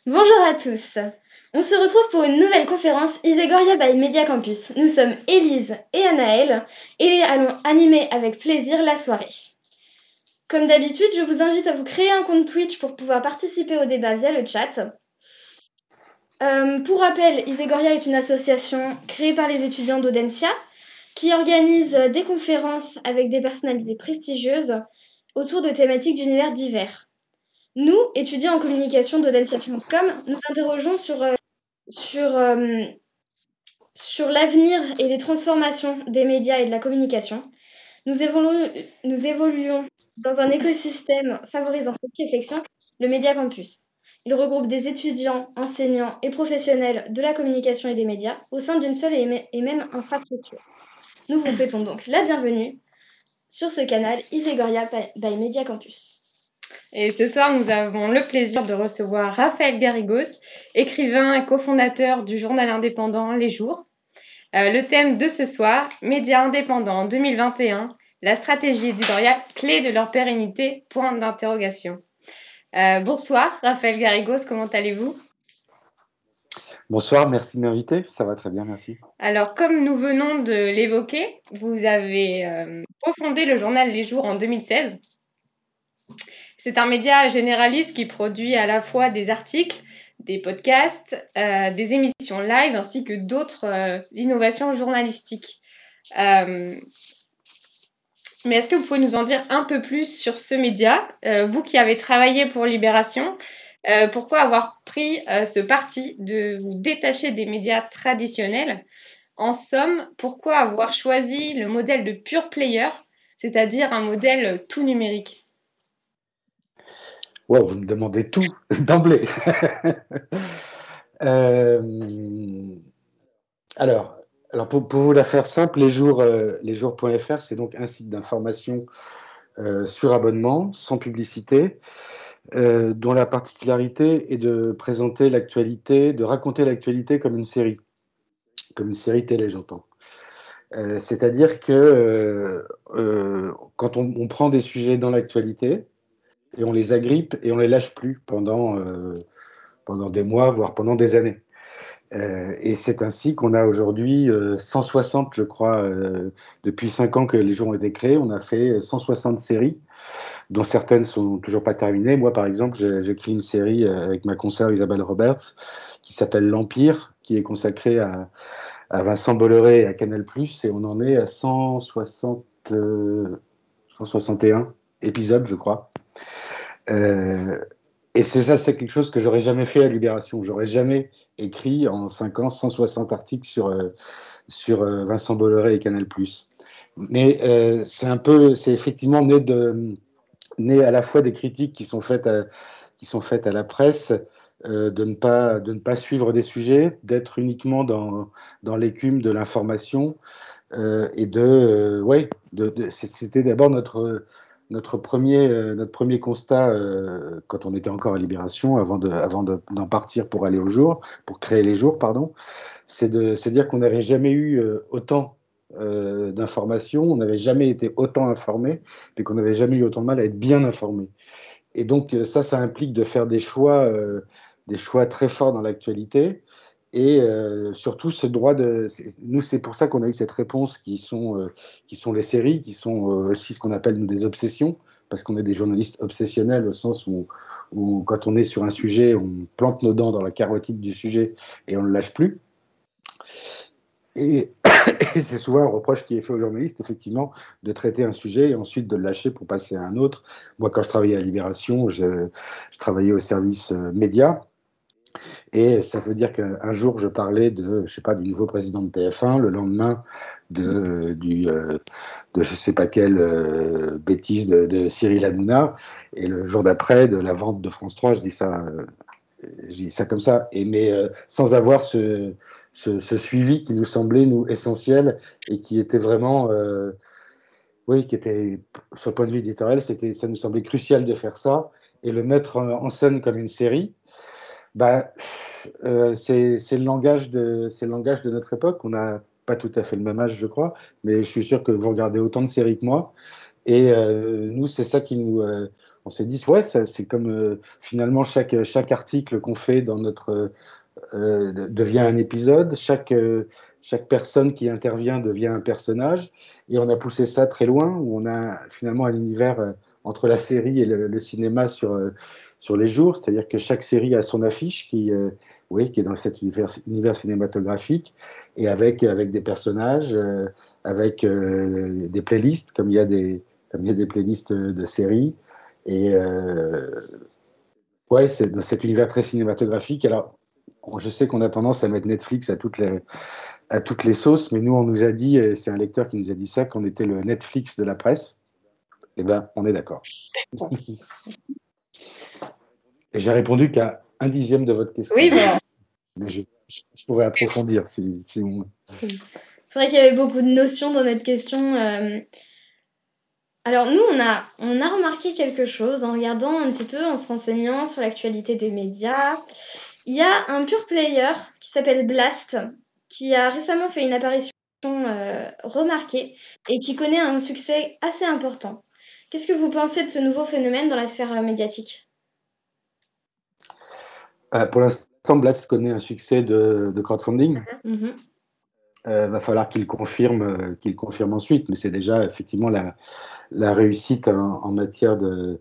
Bonjour à tous. On se retrouve pour une nouvelle conférence Isegoria by Media Campus. Nous sommes Élise et Anaëlle et allons animer avec plaisir la soirée. Comme d'habitude, je vous invite à vous créer un compte Twitch pour pouvoir participer au débat via le chat. Pour rappel, Isegoria est une association créée par les étudiants d'Audencia qui organise des conférences avec des personnalités prestigieuses autour de thématiques d'univers divers. Nous, étudiants en communication d'Audencia Financecom, nous interrogeons sur l'avenir et les transformations des médias et de la communication. Nous évoluons dans un écosystème favorisant cette réflexion, le Média Campus. Il regroupe des étudiants, enseignants et professionnels de la communication et des médias au sein d'une seule et même infrastructure. Nous vous souhaitons donc la bienvenue sur ce canal Isegoria by Media Campus. Et ce soir, nous avons le plaisir de recevoir Raphaël Garrigos, écrivain et cofondateur du journal indépendant Les Jours. Le thème de ce soir, Médias indépendants en 2021, la stratégie éditoriale clé de leur pérennité, point d'interrogation. Bonsoir Raphaël Garrigos, comment allez-vous ? Bonsoir, merci de m'inviter, ça va très bien, merci. Alors, comme nous venons de l'évoquer, vous avez cofondé le journal Les Jours en 2016. C'est un média généraliste qui produit à la fois des articles, des podcasts, des émissions live ainsi que d'autres innovations journalistiques. Mais est-ce que vous pouvez nous en dire un peu plus sur ce média, vous qui avez travaillé pour Libération, pourquoi avoir pris ce parti de vous détacher des médias traditionnels ? En somme, pourquoi avoir choisi le modèle de pure player, c'est-à-dire un modèle tout numérique ? Wow, vous me demandez tout d'emblée. Alors pour vous la faire simple, lesjours.fr, c'est donc un site d'information sur abonnement, sans publicité, dont la particularité est de présenter l'actualité, de raconter l'actualité comme une série télé, j'entends. C'est-à-dire que quand on prend des sujets dans l'actualité, et on les agrippe et on les lâche plus pendant des mois, voire pendant des années. Et c'est ainsi qu'on a aujourd'hui 160, je crois, depuis 5 ans que les jours ont été créés, on a fait 160 séries, dont certaines sont toujours pas terminées. Moi, par exemple, j'écris une série avec ma consoeur Isabelle Roberts qui s'appelle L'Empire, qui est consacrée à Vincent Bolloré et à Canal+, et on en est à 161 épisodes, je crois. Et c'est quelque chose que j'aurais jamais fait à Libération. J'aurais jamais écrit en 5 ans 160 articles sur Vincent Bolloré et Canal+. Mais c'est effectivement né à la fois des critiques qui sont faites à la presse, de ne pas suivre des sujets, d'être uniquement dans l'écume de l'information, et c'était d'abord notre premier constat quand on était encore à Libération, avant d'en partir pour aller au jour, pour créer les jours, pardon, c'est de se dire qu'on n'avait jamais eu autant d'informations, on n'avait jamais été autant informé, et qu'on n'avait jamais eu autant de mal à être bien informé. Et donc ça implique de faire des choix très forts dans l'actualité. Et surtout, nous, c'est pour ça qu'on a eu cette réponse qui sont les séries, qui sont aussi ce qu'on appelle, nous, des obsessions, parce qu'on est des journalistes obsessionnels au sens où quand on est sur un sujet, on plante nos dents dans la carotide du sujet et on ne le lâche plus. Et c'est souvent un reproche qui est fait aux journalistes, effectivement, de traiter un sujet et ensuite de le lâcher pour passer à un autre. Moi, quand je travaillais à Libération, je travaillais au service média. Et ça veut dire qu'un jour, je parlais du nouveau président de TF1, le lendemain de je ne sais pas quelle bêtise de Cyril Hanouna, et le jour d'après, de la vente de France 3, je dis ça comme ça, mais sans avoir ce suivi qui nous semblait, nous, essentiel, et qui était vraiment, qui était, sur le point de vue éditorial, ça nous semblait crucial de faire ça, et le mettre en scène comme une série. C'est le langage de notre époque. On n'a pas tout à fait le même âge, je crois, mais je suis sûr que vous regardez autant de séries que moi. Et nous, c'est ça qui nous... on s'est dit, ouais, c'est comme finalement chaque article qu'on fait dans notre... devient un épisode, chaque personne qui intervient devient un personnage, et on a poussé ça très loin, où on a finalement un univers entre la série et le cinéma sur les jours, c'est-à-dire que chaque série a son affiche oui, qui est dans cet univers cinématographique, et avec des personnages, avec des playlists, comme il y a des playlists de séries, et ouais, c'est dans cet univers très cinématographique. Alors, je sais qu'on a tendance à mettre Netflix à toutes les sauces, mais nous, on nous a dit, et c'est un lecteur qui nous a dit ça, qu'on était le Netflix de la presse. Eh bien, on est d'accord. Et j'ai répondu qu'à 1/10 de votre question. Oui, bon. Mais je pourrais approfondir si on... C'est vrai qu'il y avait beaucoup de notions dans notre question. Alors nous, on a remarqué quelque chose en regardant un petit peu, en se renseignant sur l'actualité des médias. Il y a un pure player qui s'appelle Blast, qui a récemment fait une apparition remarquée et qui connaît un succès assez important. Qu'est-ce que vous pensez de ce nouveau phénomène dans la sphère médiatique? Pour l'instant, Blast connaît un succès de crowdfunding. Mhm. Va falloir qu'il confirme ensuite, mais c'est déjà effectivement la réussite en matière de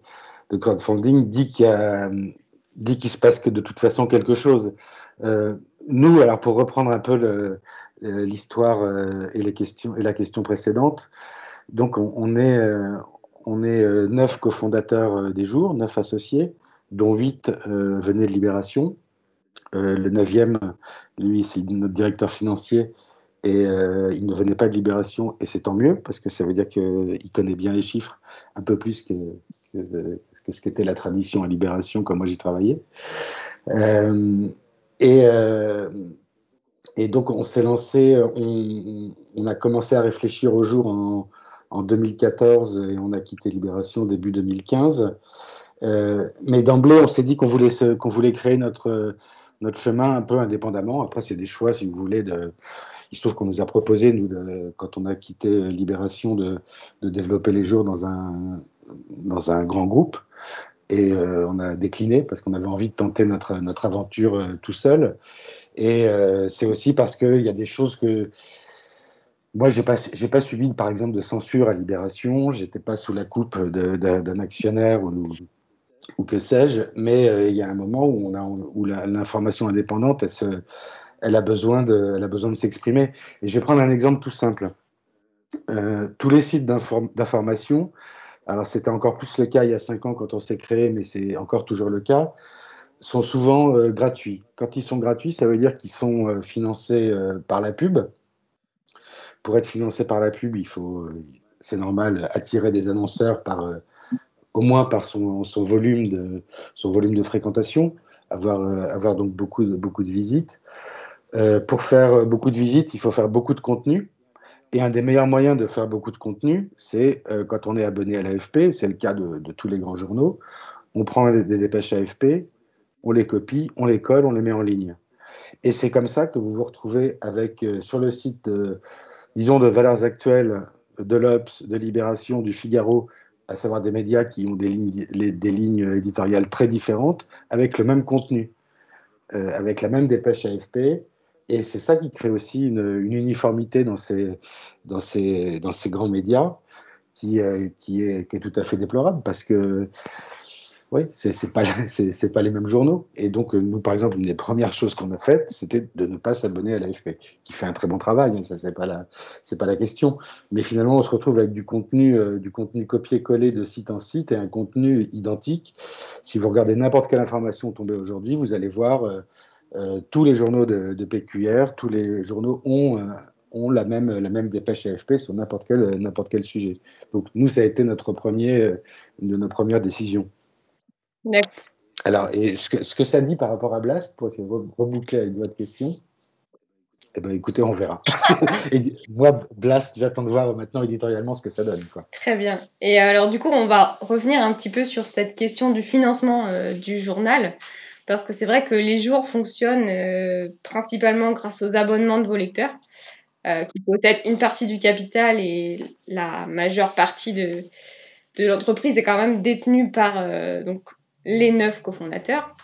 crowdfunding dit qu'il se passe que de toute façon quelque chose. Nous, alors pour reprendre un peu l'histoire et la question précédente, donc on est 9 cofondateurs des jours, 9 associés, dont 8 venaient de Libération. Le 9e, lui, c'est notre directeur financier et il ne venait pas de Libération, et c'est tant mieux, parce que ça veut dire qu'il connaît bien les chiffres, un peu plus que ce qu'était la tradition à Libération, quand moi j'y travaillais. Euh, et, euh, et donc on s'est lancé, on a commencé à réfléchir au jour en 2014, et on a quitté Libération début 2015. Mais d'emblée, on s'est dit qu'on voulait créer notre chemin un peu indépendamment. Après, c'est des choix, si vous voulez, il se trouve qu'on nous a proposé, nous, quand on a quitté Libération, de développer les jours dans un grand groupe. Et on a décliné parce qu'on avait envie de tenter notre aventure tout seul. Et c'est aussi parce qu'il y a des choses que... Moi, j'ai pas subi, par exemple, de censure à Libération. J'étais pas sous la coupe d'un actionnaire ou que sais-je. Mais il y a un moment où l'information indépendante, elle a besoin de s'exprimer. Et je vais prendre un exemple tout simple. Tous les sites d'information, alors c'était encore plus le cas il y a 5 ans quand on s'est créé, mais c'est encore toujours le cas, sont souvent gratuits. Quand ils sont gratuits, ça veut dire qu'ils sont financés par la pub. Pour être financé par la pub, il faut, c'est normal, attirer des annonceurs au moins par son volume de fréquentation, avoir donc beaucoup de visites. Pour faire beaucoup de visites, il faut faire beaucoup de contenu. Et un des meilleurs moyens de faire beaucoup de contenu, c'est quand on est abonné à l'AFP, c'est le cas de tous les grands journaux, on prend des dépêches AFP, on les copie, on les colle, on les met en ligne. Et c'est comme ça que vous vous retrouvez avec, sur le site, disons, de Valeurs Actuelles, de l'Obs, de Libération, du Figaro, à savoir des médias qui ont des lignes éditoriales très différentes, avec le même contenu, avec la même dépêche AFP. Et c'est ça qui crée aussi une uniformité dans ces grands médias qui est tout à fait déplorable parce que oui, c'est pas les mêmes journaux. Et donc, nous, par exemple, une des premières choses qu'on a faites, c'était de ne pas s'abonner à l'AFP, qui fait un très bon travail, hein, ça, c'est pas la question. Mais finalement, on se retrouve avec du contenu copié-collé de site en site et un contenu identique. Si vous regardez n'importe quelle information tombée aujourd'hui, vous allez voir tous les journaux de PQR, tous les journaux ont la même dépêche AFP sur n'importe quel sujet. Donc, nous, ça a été une de nos premières décisions. D'accord. Alors, et ce que ça dit par rapport à Blast, pour essayer de reboucler avec votre question, eh ben, écoutez, on verra. Et moi, Blast, j'attends de voir maintenant éditorialement ce que ça donne, quoi. Très bien. Et alors, du coup, on va revenir un petit peu sur cette question du financement du journal, parce que c'est vrai que les jours fonctionnent principalement grâce aux abonnements de vos lecteurs. qui possède une partie du capital et la majeure partie de l'entreprise est quand même détenue par donc, les 9 cofondateurs.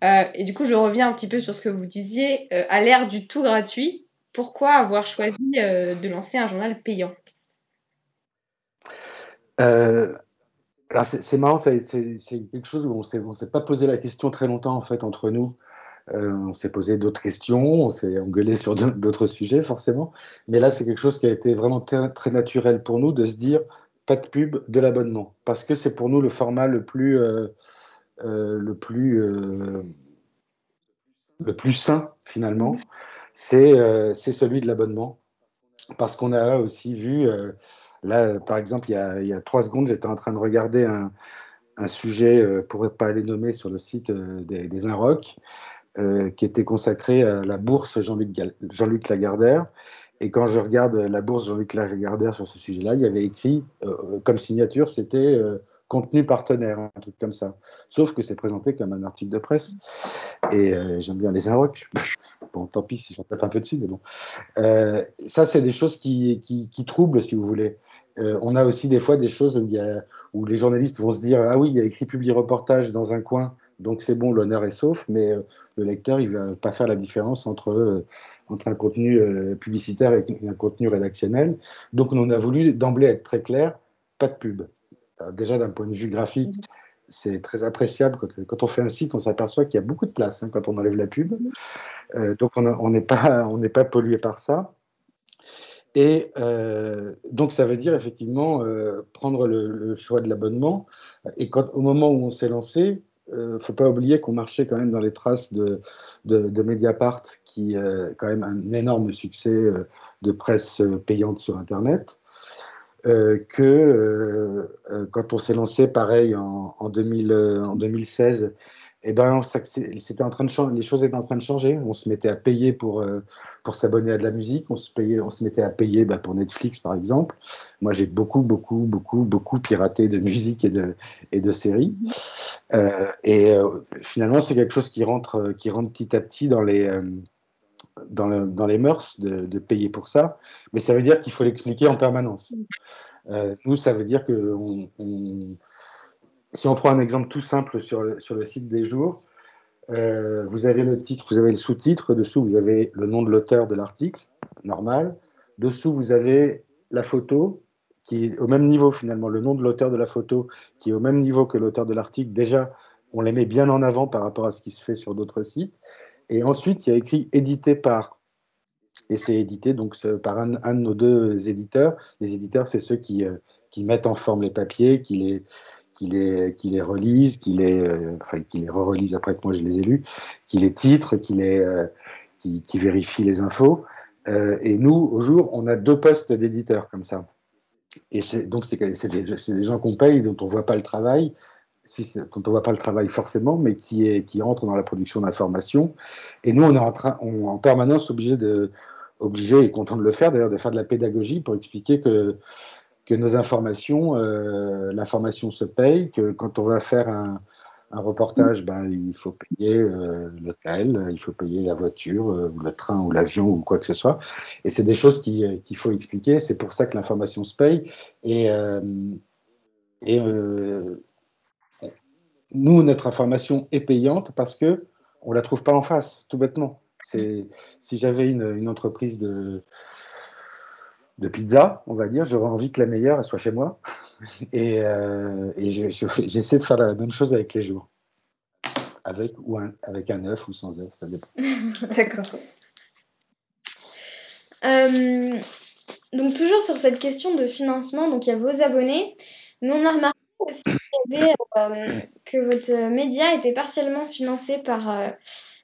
Et du coup, je reviens un petit peu sur ce que vous disiez. À l'ère du tout gratuit, pourquoi avoir choisi de lancer un journal payant? Alors c'est marrant, c'est quelque chose où on s'est pas posé la question très longtemps en fait entre nous. On s'est posé d'autres questions, on s'est engueulé sur d'autres sujets forcément, mais là c'est quelque chose qui a été vraiment très naturel pour nous de se dire pas de pub, de l'abonnement, parce que c'est pour nous le format le plus, le plus sain finalement, c'est celui de l'abonnement, parce qu'on a aussi vu, là par exemple il y a 3 secondes j'étais en train de regarder un sujet, pour ne pas les nommer, sur le site des Inrocks, qui était consacré à la bourse Jean-Luc Lagardère. Et quand je regarde la bourse Jean-Luc Lagardère sur ce sujet-là, il y avait écrit comme signature, c'était contenu partenaire, un truc comme ça. Sauf que c'est présenté comme un article de presse. Et j'aime bien les Inrocks. Bon, tant pis si j'en tape un peu dessus, mais bon. Ça, c'est des choses qui troublent, si vous voulez. On a aussi des fois des choses où les journalistes vont se dire ah oui, il y a écrit publié reportage dans un coin, donc c'est bon, l'honneur est sauf, mais le lecteur, il ne va pas faire la différence entre un contenu publicitaire et un contenu rédactionnel. Donc on a voulu d'emblée être très clair, pas de pub. Alors, déjà d'un point de vue graphique, c'est très appréciable. Quand on fait un site, on s'aperçoit qu'il y a beaucoup de place quand on enlève la pub. Donc on n'est pas pollué par ça. Et donc, ça veut dire effectivement prendre le choix de l'abonnement. Et au moment où on s'est lancé, il ne faut pas oublier qu'on marchait quand même dans les traces de Mediapart, qui est quand même un énorme succès de presse payante sur Internet. Quand on s'est lancé, pareil, en 2016, eh ben, c'était en train de changer, les choses étaient en train de changer. On se mettait à payer pour s'abonner à de la musique. On se mettait à payer pour Netflix, par exemple. Moi, j'ai beaucoup piraté de musique et de séries. Finalement, c'est quelque chose qui rentre petit à petit dans les mœurs de payer pour ça. Mais ça veut dire qu'il faut l'expliquer en permanence. Nous, ça veut dire que si on prend un exemple tout simple sur le site des jours, vous avez le titre, vous avez le sous-titre, dessous vous avez le nom de l'auteur de l'article, normal. Dessous vous avez la photo qui est au même niveau finalement, le nom de l'auteur de la photo qui est au même niveau que l'auteur de l'article. Déjà, on les met bien en avant par rapport à ce qui se fait sur d'autres sites. Et ensuite, il y a écrit édité par. Et c'est édité donc par un de nos deux éditeurs. Les éditeurs, c'est ceux qui mettent en forme les papiers, qui les relisent, qui les re-relisent après que moi je les ai lus, qui les titrent, qui vérifient les infos. Et nous, au jour, on a 2 postes d'éditeurs comme ça. Et donc, c'est des gens qu'on paye, dont on ne voit pas le travail, dont on ne voit pas le travail forcément, mais qui entrent dans la production d'informations. Et nous, on est en permanence obligé et content de le faire, d'ailleurs, de faire de la pédagogie pour expliquer que nos informations, l'information se paye, que quand on va faire un reportage, il faut payer l'hôtel, il faut payer la voiture, ou le train, ou l'avion, ou quoi que ce soit. Et c'est des choses qu'il faut expliquer. C'est pour ça que l'information se paye. Et, et nous, notre information est payante parce que on la trouve pas en face, tout bêtement. Si j'avais une entreprise de pizza, on va dire, j'aurais envie que la meilleure elle soit chez moi. Et j'essaie de faire la même chose avec les jours. Avec un œuf ou sans œuf, ça dépend. D'accord. Donc toujours sur cette question de financement, donc il y a vos abonnés, mais on a remarqué aussi que votre média était partiellement financé par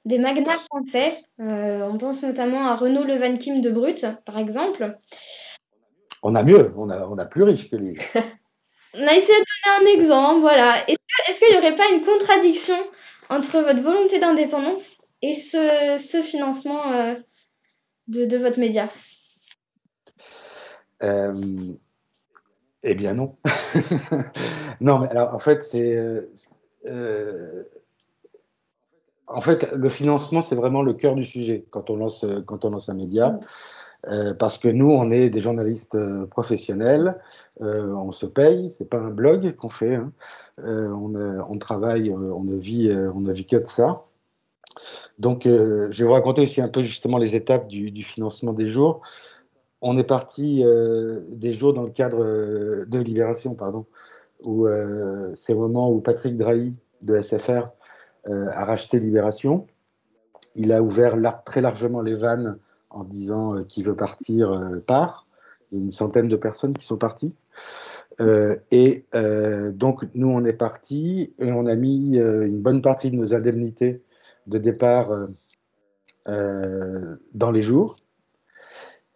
des magnats français. On pense notamment à Renaud Levankim de Brut, par exemple. On a mieux, on a plus riche que lui. On a essayé de donner un exemple, voilà. Est-ce qu'il n'y aurait pas une contradiction entre votre volonté d'indépendance et ce financement de votre média? Eh bien non. Non, mais alors en fait, le financement, c'est vraiment le cœur du sujet quand on lance un média. Parce que nous, on est des journalistes professionnels, on se paye, c'est pas un blog qu'on fait, hein. On travaille, on ne vit que de ça. Donc, je vais vous raconter aussi un peu justement les étapes du financement des jours. On est parti des jours dans le cadre de Libération, pardon, où c'est le moment où Patrick Drahi de SFR a racheté Libération. Il a ouvert très largement les vannes en disant qui veut partir part. Il y a une centaine de personnes qui sont parties. Donc, nous, on est partis et on a mis une bonne partie de nos indemnités de départ dans les jours.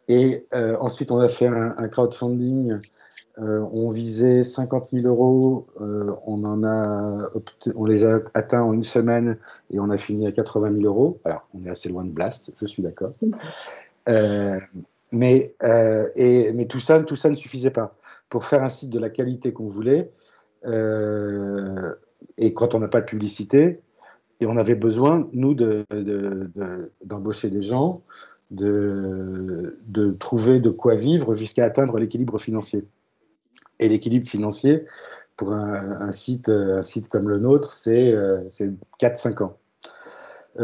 Et ensuite, on a fait un crowdfunding. On visait 50 000 euros. On les a atteints en une semaine et on a fini à 80 000 euros. Alors, on est assez loin de Blast, je suis d'accord. Mais tout ça ne suffisait pas. Pour faire un site de la qualité qu'on voulait, et quand on n'a pas de publicité, et on avait besoin, nous, d'embaucher des gens, de trouver de quoi vivre jusqu'à atteindre l'équilibre financier. Et l'équilibre financier, pour un site comme le nôtre, c'est 4-5 ans.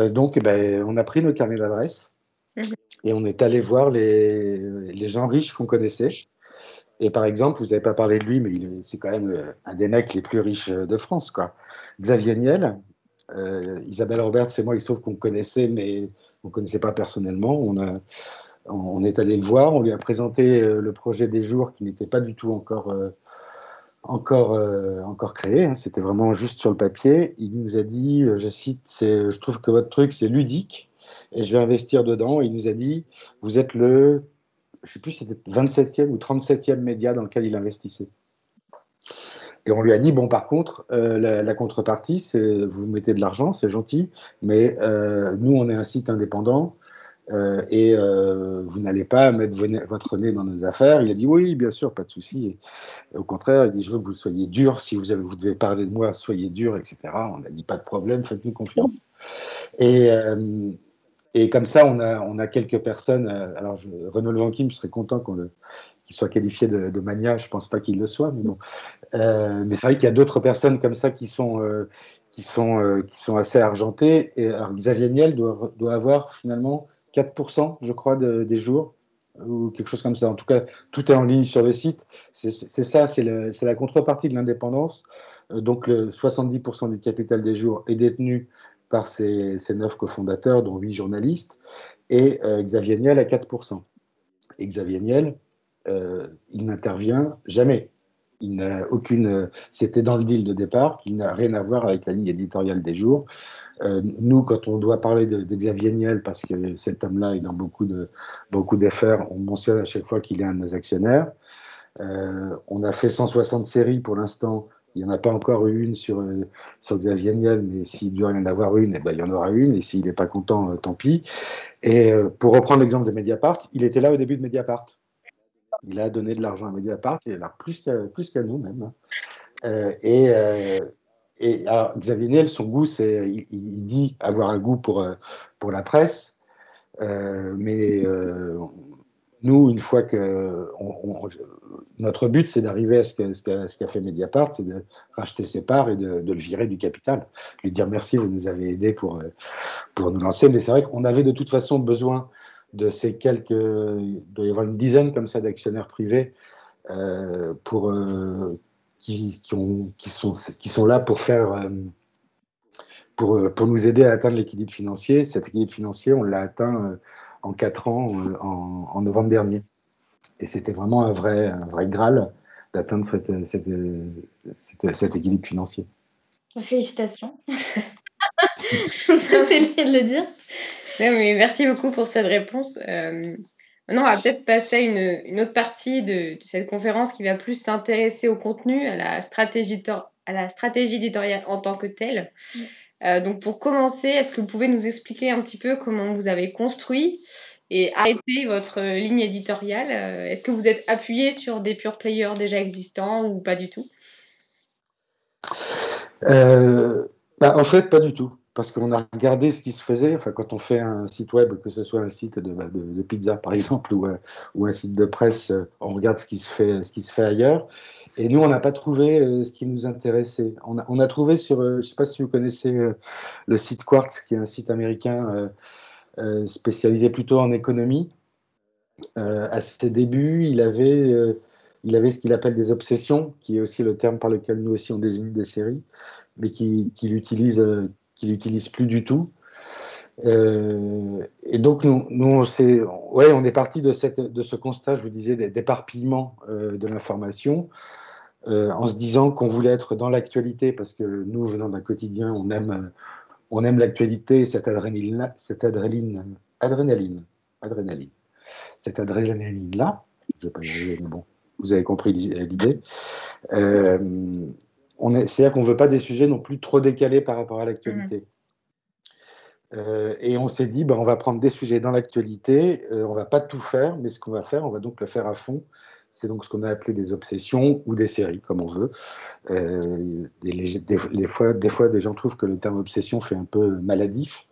Donc, on a pris nos carnets d'adresses et on est allé voir les gens riches qu'on connaissait. Et par exemple, vous n'avez pas parlé de lui, mais c'est quand même un des mecs les plus riches de France, quoi. Xavier Niel, Isabelle Roberts et moi, il se trouve qu'on connaissait, mais on ne connaissait pas personnellement. On est allé le voir, on lui a présenté le projet des jours qui n'était pas du tout encore créé, hein. C'était vraiment juste sur le papier. Il nous a dit, je cite, je trouve que votre truc, c'est ludique et je vais investir dedans. Il nous a dit, vous êtes je ne sais plus si c'était 27e ou 37e média dans lequel il investissait. Et on lui a dit, bon, par contre, la contrepartie, c'est vous mettez de l'argent, c'est gentil, mais nous, on est un site indépendant et vous n'allez pas mettre votre nez dans nos affaires. Il a dit, oui, bien sûr, pas de souci. Et au contraire, il dit, je veux que vous soyez dur, si vous devez parler de moi, soyez dur, etc. On a dit, pas de problème, faites-nous confiance. Et comme ça, on a quelques personnes. Alors, Renaud Levanquin serait content qu'il soit qualifié de mania. Je ne pense pas qu'il le soit, mais bon. Mais c'est vrai qu'il y a d'autres personnes comme ça qui sont assez argentées. Et alors, Xavier Niel doit avoir finalement 4%, je crois, des jours, ou quelque chose comme ça. En tout cas, tout est en ligne sur le site. C'est ça, c'est la contrepartie de l'indépendance. Donc, 70% du capital des jours est détenu par ces 9 cofondateurs, dont 8 journalistes, et Xavier Niel à 4%. Et Xavier Niel, il n'intervient jamais. Il n'a aucune. C'était dans le deal de départ, qu'il n'a rien à voir avec la ligne éditoriale des jours. Nous, quand on doit parler de Xavier Niel, parce que cet homme-là est dans beaucoup d'affaires, on mentionne à chaque fois qu'il est un de nos actionnaires. On a fait 160 séries pour l'instant. Il n'y en a pas encore eu une sur Xavier Niel, mais s'il doit y en avoir une, il y en aura une. Et s'il n'est pas content, tant pis. Et pour reprendre l'exemple de Mediapart, il était là au début de Mediapart. Il a donné de l'argent à Mediapart, et alors plus qu'à nous même. Et alors, Xavier Niel, son goût, il dit avoir un goût pour la presse, mais nous, une fois que notre but, c'est d'arriver à ce qu'a fait Mediapart, c'est de racheter ses parts et de le virer du capital, lui dire merci, vous nous avez aidés pour nous lancer. Mais c'est vrai qu'on avait de toute façon besoin de ces il doit y avoir une dizaine comme ça d'actionnaires privés qui sont là pour faire pour nous aider à atteindre l'équilibre financier. Cet équilibre financier, on l'a atteint en 4 ans, en novembre dernier. Et c'était vraiment un vrai Graal d'atteindre cet équilibre financier. Félicitations. Ça, c'est lié de le dire. Non, mais merci beaucoup pour cette réponse. Maintenant, on va peut-être passer à une autre partie de cette conférence qui va plus s'intéresser au contenu, à la stratégie éditoriale en tant que telle. Donc, pour commencer, est-ce que vous pouvez nous expliquer un petit peu comment vous avez construit et arrêté votre ligne éditoriale? Est-ce que vous êtes appuyé sur des pure players déjà existants ou pas du tout? Bah, en fait, pas du tout. Parce qu'on a regardé ce qui se faisait. Enfin, quand on fait un site web, que ce soit un site de pizza, par exemple, ou un site de presse, on regarde ce qui se fait ailleurs. Et nous, on n'a pas trouvé ce qui nous intéressait. On a trouvé sur, je ne sais pas si vous connaissez le site Quartz, qui est un site américain spécialisé plutôt en économie. À ses débuts, il avait ce qu'il appelle des obsessions, qui est aussi le terme par lequel nous aussi on désigne des séries, mais qu'il utilise plus du tout. Et donc nous on est parti de ce constat, je vous disais, d'éparpillement de l'information, en se disant qu'on voulait être dans l'actualité, parce que nous, venant d'un quotidien, on aime l'actualité, adrénaline, cette adrénaline-là, je ne vais pas y arriver, mais bon, vous avez compris l'idée. C'est-à-dire qu'on ne veut pas des sujets non plus trop décalés par rapport à l'actualité. Et on s'est dit, on va prendre des sujets dans l'actualité, on ne va pas tout faire, mais ce qu'on va faire, on va donc le faire à fond. C'est donc ce qu'on a appelé des obsessions ou des séries, comme on veut. Des fois, des gens trouvent que le terme obsession fait un peu maladif,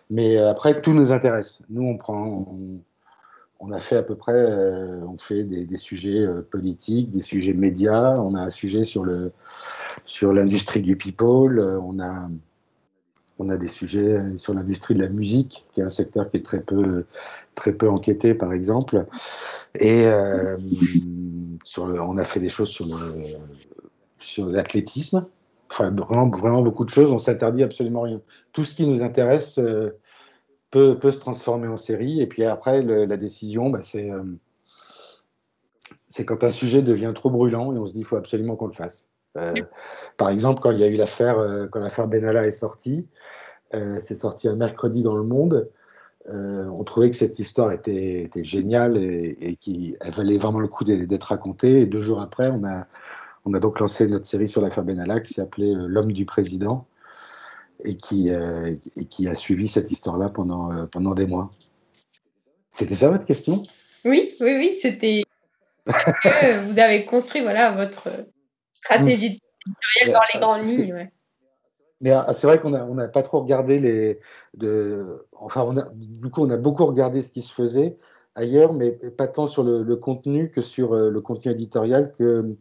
mais après, tout nous intéresse. Nous, on a fait à peu près, on fait des sujets politiques, des sujets médias, on a un sujet sur l'industrie du people, on a des sujets sur l'industrie de la musique, qui est un secteur qui est très peu enquêté, par exemple. Et on a fait des choses sur l'athlétisme. Enfin, vraiment, vraiment beaucoup de choses. On s'interdit absolument rien. Tout ce qui nous intéresse peut se transformer en série. Et puis après, la décision, c'est quand un sujet devient trop brûlant et on se dit qu'il faut absolument qu'on le fasse. Par exemple, quand il y a eu quand l'affaire Benalla est sortie, c'est sorti un mercredi dans Le Monde. On trouvait que cette histoire était géniale et qu'elle valait vraiment le coup d'être racontée. Et 2 jours après, on a donc lancé notre série sur l'affaire Benalla qui s'appelait L'homme du président et qui a suivi cette histoire-là pendant des mois. C'était ça votre question? Oui, c'était que vous avez construit votre stratégie éditoriale dans les grandes lignes. Ouais. Mais c'est vrai qu'on n'a pas trop regardé enfin, du coup, on a beaucoup regardé ce qui se faisait ailleurs, mais pas tant sur le contenu que sur le contenu éditorial que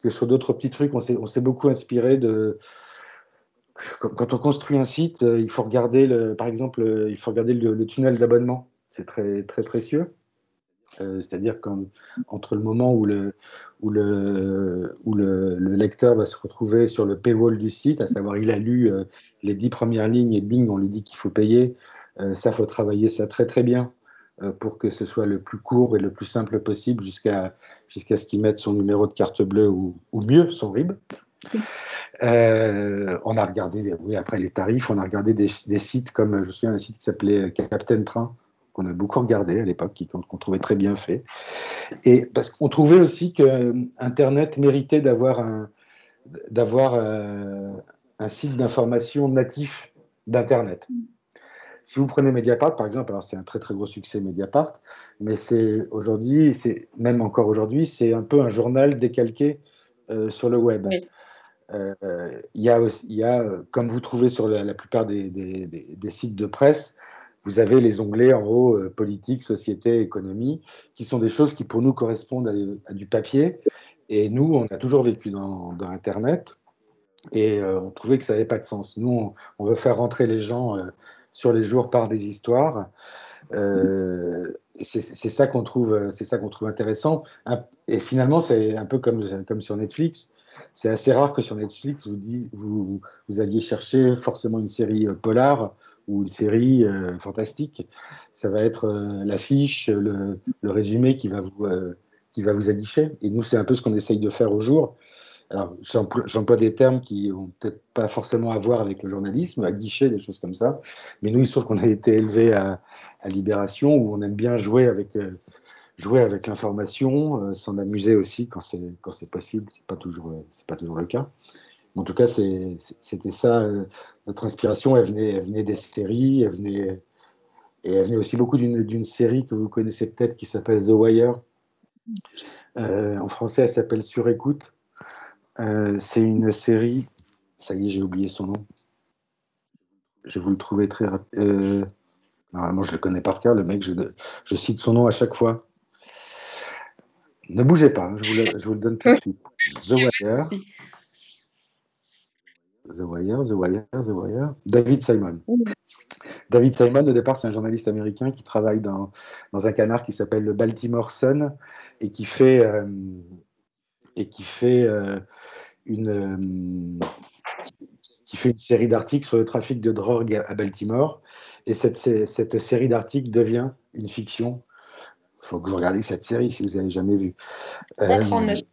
sur d'autres petits trucs. On s'est beaucoup inspiré quand on construit un site, il faut regarder par exemple, il faut regarder le tunnel d'abonnement. C'est très, très précieux. C'est-à-dire entre le moment où le lecteur va se retrouver sur le paywall du site, à savoir il a lu les 10 premières lignes et bing, on lui dit qu'il faut payer. Ça, faut travailler ça très très bien pour que ce soit le plus court et le plus simple possible jusqu'à ce qu'il mette son numéro de carte bleue ou mieux, son RIB. On a regardé, oui, après les tarifs, on a regardé des sites comme, je me souviens d'un site qui s'appelait Captain Train, qu'on a beaucoup regardé à l'époque, qu'on trouvait très bien fait. Et parce qu'on trouvait aussi que Internet méritait d'avoir un site d'information natif d'Internet. Si vous prenez Mediapart, par exemple, alors c'est un très très gros succès Mediapart, mais même encore aujourd'hui, c'est un peu un journal décalqué sur le web. Oui. Il y a, comme vous trouvez sur la plupart des sites de presse, vous avez les onglets en haut, politique, société, économie, qui sont des choses qui pour nous correspondent à du papier. Et nous, on a toujours vécu dans Internet et on trouvait que ça n'avait pas de sens. Nous, on veut faire rentrer les gens sur les jours par des histoires. C'est ça qu'on trouve intéressant. Et finalement, c'est un peu comme sur Netflix. C'est assez rare que sur Netflix, vous alliez chercher forcément une série polar ou une série fantastique. Ça va être l'affiche, le résumé qui va vous aguicher. Et nous, c'est un peu ce qu'on essaye de faire au jour. Alors, j'emploie des termes qui n'ont peut-être pas forcément à voir avec le journalisme, à guichet, des choses comme ça. Mais nous, il se trouve qu'on a été élevés à Libération, où on aime bien jouer avec l'information, s'en amuser aussi quand c'est possible. C'est pas toujours le cas. En tout cas, c'était ça. Notre inspiration, elle venait des séries, et elle venait aussi beaucoup d'une série que vous connaissez peut-être qui s'appelle The Wire. En français, elle s'appelle Sur écoute. C'est une série, ça y est, j'ai oublié son nom. je vais vous le trouver très rapide. Normalement, je le connais par cœur, le mec, je cite son nom à chaque fois. Ne bougez pas, hein, je vous le donne tout de suite. The Wire, The Wire, The Wire, The Wire. David Simon. David Simon, au départ, c'est un journaliste américain qui travaille dans un canard qui s'appelle le Baltimore Sun et qui fait une, qui fait une série d'articles sur le trafic de drogue à Baltimore. Et cette série d'articles devient une fiction. Il faut que vous regardiez cette série si vous n'avez jamais vu. Mettre en note.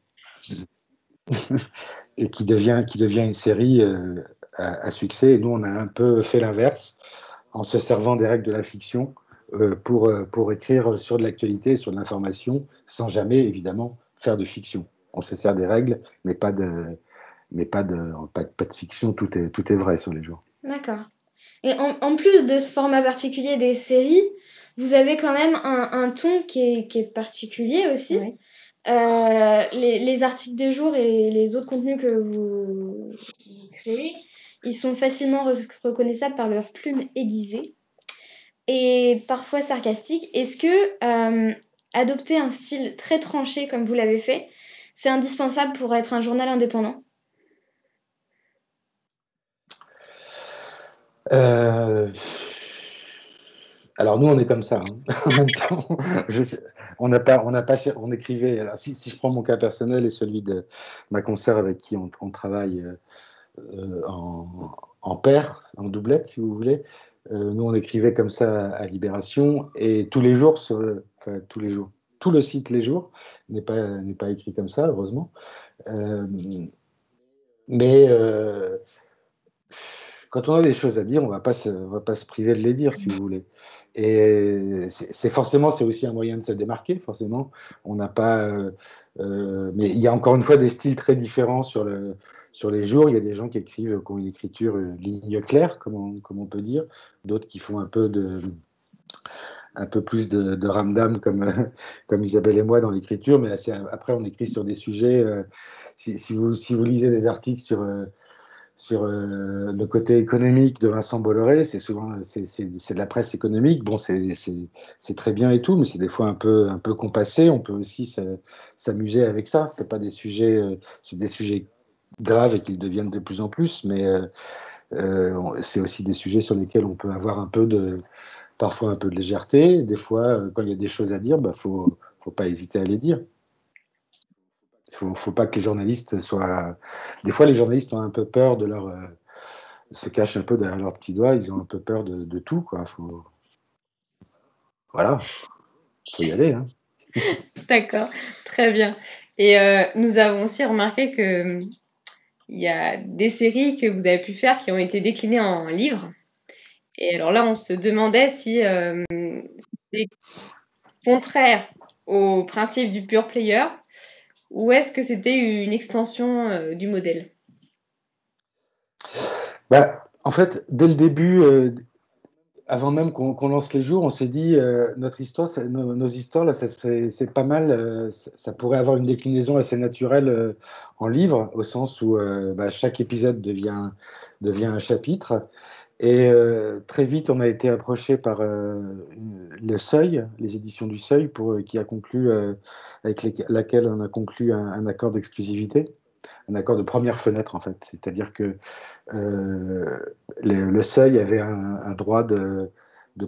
Et qui devient une série à succès. Et nous, on a un peu fait l'inverse en se servant des règles de la fiction pour écrire sur de l'actualité, sur de l'information, sans jamais, évidemment, faire de fiction. On se sert des règles, mais pas de fiction, tout est vrai sur les jours. D'accord. Et en plus de ce format particulier des séries, vous avez quand même un ton qui est particulier aussi. Oui. Les articles des jours et les autres contenus que vous créez, ils sont facilement reconnaissables par leur plume aiguisée et parfois sarcastique. Est-ce que adopter un style très tranché comme vous l'avez fait, c'est indispensable pour être un journal indépendant? Alors nous, on est comme ça. Hein. En même temps, on écrivait. Alors, si je prends mon cas personnel et celui de ma consoeur avec qui on travaille en paire, en doublette, si vous voulez. Nous, on écrivait comme ça à Libération et tous les jours, tous les jours, tout le site Les Jours n'est pas écrit comme ça, heureusement. Mais quand on a des choses à dire, on va pas se priver de les dire, si vous voulez. Et c'est aussi un moyen de se démarquer, forcément. On n'a pas, mais il y a encore une fois des styles très différents sur les jours. Il y a des gens qui ont une écriture ligne claire, comme on peut dire, d'autres qui font un peu plus de ramdam comme Isabelle et moi dans l'écriture. Mais après, on écrit sur des sujets. Si vous lisez des articles sur le côté économique de Vincent Bolloré, c'est de la presse économique. Bon, c'est très bien et tout, mais c'est des fois un peu compassé. On peut aussi s'amuser avec ça. C'est des sujets graves et qu'ils deviennent de plus en plus, mais c'est aussi des sujets sur lesquels on peut avoir parfois un peu de légèreté. Des fois, quand il y a des choses à dire, faut pas hésiter à les dire. Faut pas que les journalistes soient. Des fois, les journalistes ont un peu peur se cachent un peu derrière leurs petits doigts. Ils ont un peu peur de tout, quoi. Voilà, faut y aller. Hein. D'accord, très bien. Et nous avons aussi remarqué que il y a des séries que vous avez pu faire qui ont été déclinées en livres. Et alors là, on se demandait si c'était contraire au principe du pure player ou est-ce que c'était une extension du modèle? En fait, dès le début, avant même qu'on lance les jours, on s'est dit notre histoire, nos histoires là, c'est pas mal. Ça pourrait avoir une déclinaison assez naturelle en livre, au sens où chaque épisode devient un chapitre. Et très vite, on a été approché par le Seuil, les éditions du Seuil, qui a conclu avec laquelle on a conclu un accord d'exclusivité, un accord de première fenêtre en fait. C'est-à-dire que le Seuil avait un droit de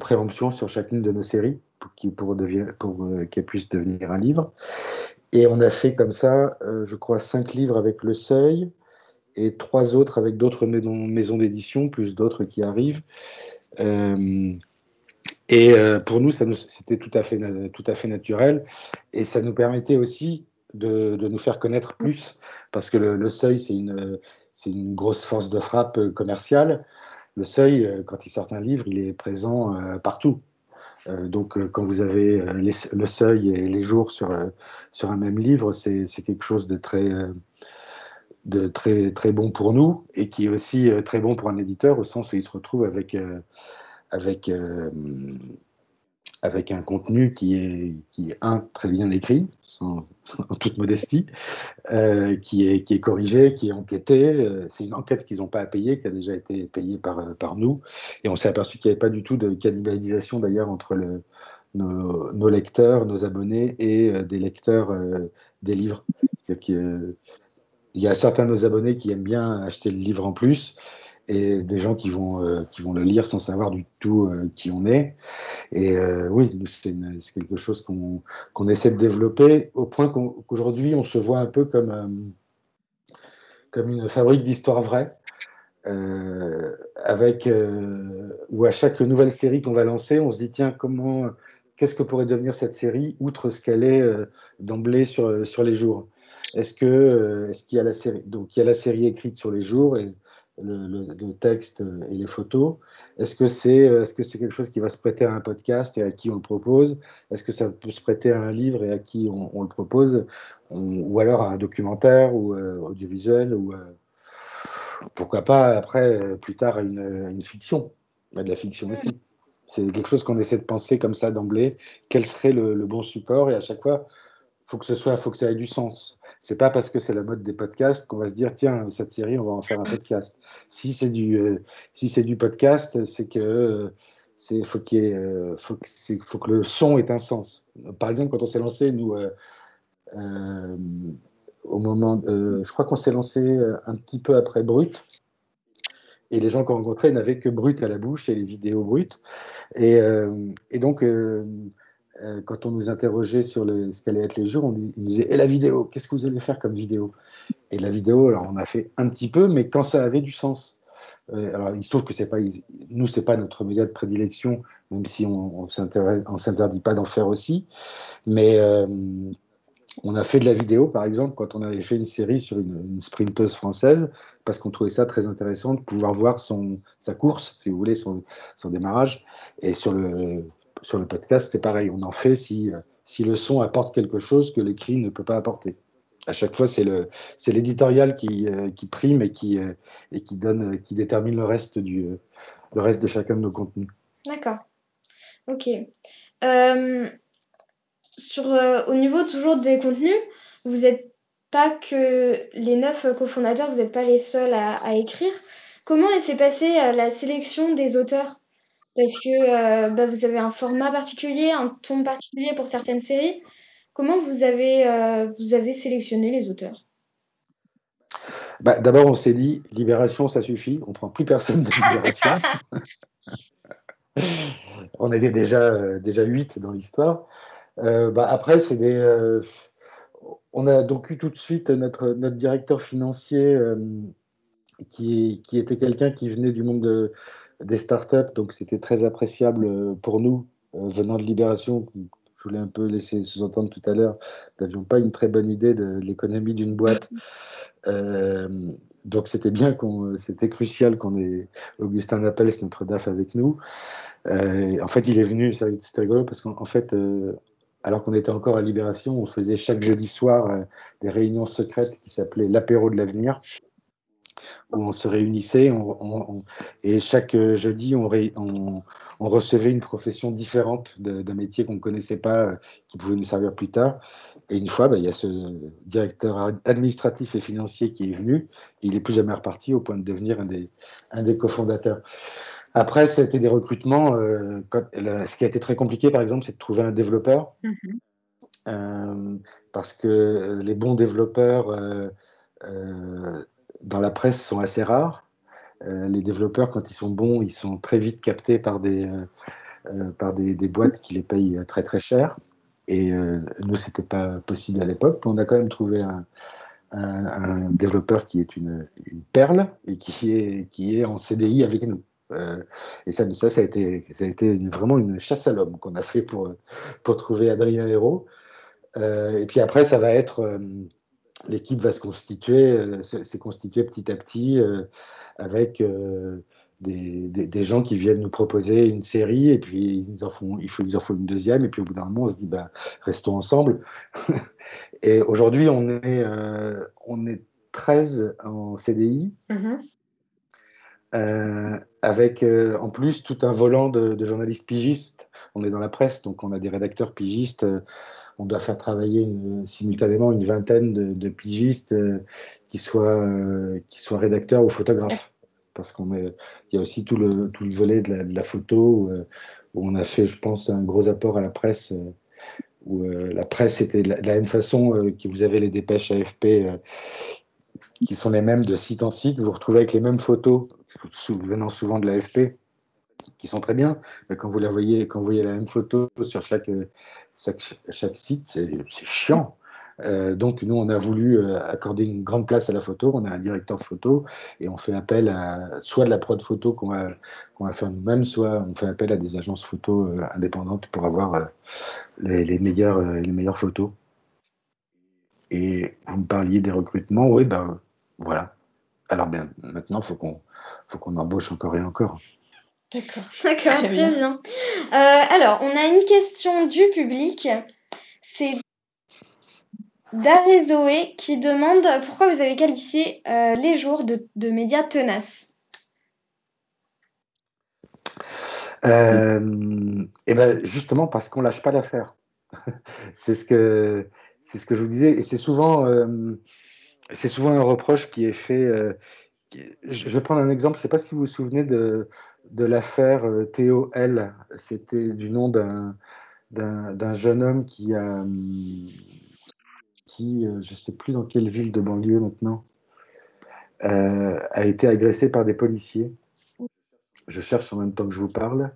préemption sur chacune de nos séries pour qu'elle puisse devenir un livre. Et on a fait comme ça, je crois, 5 livres avec le Seuil et 3 autres avec d'autres maisons d'édition, plus d'autres qui arrivent. Pour nous, c'était tout à fait naturel. Et ça nous permettait aussi de nous faire connaître plus, parce que le Seuil, c'est une grosse force de frappe commerciale. Le Seuil, quand ils sortent un livre, il est présent partout. Donc, quand vous avez le Seuil et les jours sur un même livre, c'est quelque chose de très, très bon pour nous et qui est aussi très bon pour un éditeur, au sens où il se retrouve avec avec un contenu qui est très bien écrit, en toute modestie, qui est corrigé, qui est enquêté. C'est une enquête qu'ils n'ont pas à payer, qui a déjà été payée par nous. Et on s'est aperçu qu'il n'y avait pas du tout de cannibalisation d'ailleurs entre nos lecteurs, nos abonnés et des lecteurs des livres. Il y a certains de nos abonnés qui aiment bien acheter le livre en plus et des gens qui vont le lire sans savoir du tout qui on est. Et oui, c'est quelque chose qu'on essaie de développer au point qu'aujourd'hui, on se voit un peu comme une fabrique d'histoires vraies, où à chaque nouvelle série qu'on va lancer, on se dit, tiens, qu'est-ce que pourrait devenir cette série, outre ce qu'elle est d'emblée sur les jours? Est-ce qu'il y a la série, donc il y a la série écrite sur les jours et le texte et les photos. Est-ce que c'est quelque chose qui va se prêter à un podcast et à qui on le propose? Est-ce que ça peut se prêter à un livre et à qui on le propose? Ou alors à un documentaire ou audiovisuel ou pourquoi pas après, plus tard, à une fiction, à de la fiction aussi. C'est quelque chose qu'on essaie de penser comme ça d'emblée. Quel serait le bon support? Et à chaque fois, faut que ça ait du sens. C'est pas parce que c'est la mode des podcasts qu'on va se dire tiens cette série on va en faire un podcast. Si c'est du podcast, c'est que faut qu'il y ait, faut que le son ait un sens. Par exemple, quand on s'est lancé nous euh, je crois qu'on s'est lancé un petit peu après Brut. Et les gens qu'on rencontrait n'avaient que Brut à la bouche et les vidéos brutes. Et donc, quand on nous interrogeait sur ce qu'allaient être les jours, ils nous disaient et la vidéo, qu'est-ce que vous allez faire comme vidéo? Et la vidéo, alors on a fait un petit peu, mais quand ça avait du sens. Alors, il se trouve que c'est pas notre média de prédilection, même si on s'interdit pas d'en faire aussi. Mais on a fait de la vidéo, par exemple, quand on avait fait une série sur une sprinteuse française, parce qu'on trouvait ça très intéressant de pouvoir voir sa course, si vous voulez, son démarrage. Et sur le podcast, c'est pareil. On en fait si le son apporte quelque chose que l'écrit ne peut pas apporter. À chaque fois, c'est l'éditorial qui prime et qui détermine le reste de chacun de nos contenus. D'accord. Ok. Au niveau toujours des contenus, vous n'êtes pas que les 9 cofondateurs, vous n'êtes pas les seuls à écrire. Comment s'est passée la sélection des auteurs? Parce que vous avez un format particulier, un ton particulier pour certaines séries. Comment vous avez sélectionné les auteurs? Bah, d'abord, on s'est dit, Libération, ça suffit. On prend plus personne de Libération. On était déjà 8 dans l'histoire. Après, on a donc eu tout de suite notre directeur financier qui était quelqu'un qui venait du monde des startups, donc c'était très appréciable pour nous, venant de Libération. Je voulais un peu laisser sous-entendre tout à l'heure, nous n'avions pas une très bonne idée de l'économie d'une boîte. Euh, donc c'était crucial qu'on ait Augustin Napels, notre DAF, avec nous. En fait, il est venu, c'était rigolo parce qu'en fait, alors qu'on était encore à Libération, on faisait chaque jeudi soir des réunions secrètes qui s'appelaient l'apéro de l'avenir, où on se réunissait et chaque jeudi, on recevait une profession différente d'un métier qu'on ne connaissait pas, qui pouvait nous servir plus tard. Et une fois, il y a ce directeur administratif et financier qui est venu, et il n'est plus jamais reparti au point de devenir un des cofondateurs. Après, c'était des recrutements. Ce qui a été très compliqué, par exemple, c'est de trouver un développeur. Parce que les bons développeurs dans la presse sont assez rares. Les développeurs, quand ils sont bons, ils sont très vite captés par des boîtes qui les payent très très cher. Et nous, c'était pas possible à l'époque. On a quand même trouvé un développeur qui est une perle et qui est en CDI avec nous. Et ça a été vraiment une chasse à l'homme qu'on a fait pour trouver Adrien Hérault. Et puis après, ça va être l'équipe va s'est constituée petit à petit avec des gens qui viennent nous proposer une série et puis ils en font une deuxième et puis au bout d'un moment on se dit bah, restons ensemble. Et aujourd'hui on est 13 en CDI. avec en plus tout un volant de journalistes pigistes. On est dans la presse, donc on a des rédacteurs pigistes. On doit faire travailler simultanément une vingtaine de pigistes qui soient rédacteurs ou photographes. Parce il y a aussi tout le volet de la photo où on a fait, je pense, un gros apport à la presse. Où la presse était de la même façon que vous avez les dépêches AFP qui sont les mêmes de site en site. Vous vous retrouvez avec les mêmes photos venant souvent de l'AFP qui sont très bien, mais quand vous voyez la même photo sur chaque site, c'est chiant. Donc nous, on a voulu accorder une grande place à la photo. On a un directeur photo et on fait appel à soit de la prod photo qu'on va faire nous-mêmes, soit on fait appel à des agences photo indépendantes pour avoir les meilleures photos. Et vous me parliez des recrutements, oui, ben voilà. Alors bien, maintenant, faut qu'on embauche encore et encore. D'accord, très bien. Alors, on a une question du public. C'est Daré Zoé qui demande pourquoi vous avez qualifié les jours de médias tenaces. Et ben justement parce qu'on lâche pas l'affaire. c'est ce que je vous disais, et c'est souvent un reproche qui est fait. Je vais prendre un exemple. Je ne sais pas si vous vous souvenez de l'affaire Théo L. C'était du nom d'un jeune homme qui je ne sais plus dans quelle ville de banlieue maintenant, a été agressé par des policiers. Je cherche en même temps que je vous parle.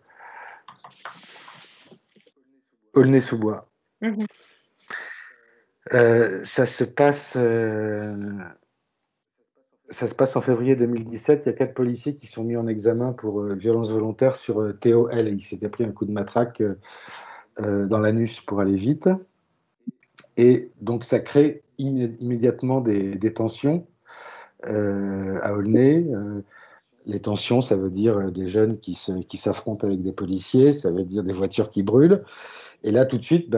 Aulnay-sous-Bois. Mhm. Ça se passe en février 2017. Il y a 4 policiers qui sont mis en examen pour violence volontaire sur Théo L. Il s'était pris un coup de matraque dans l'anus pour aller vite. Et donc, ça crée immédiatement des tensions à Aulnay. Les tensions, ça veut dire des jeunes qui s'affrontent avec des policiers, ça veut dire des voitures qui brûlent. Et là, tout de suite,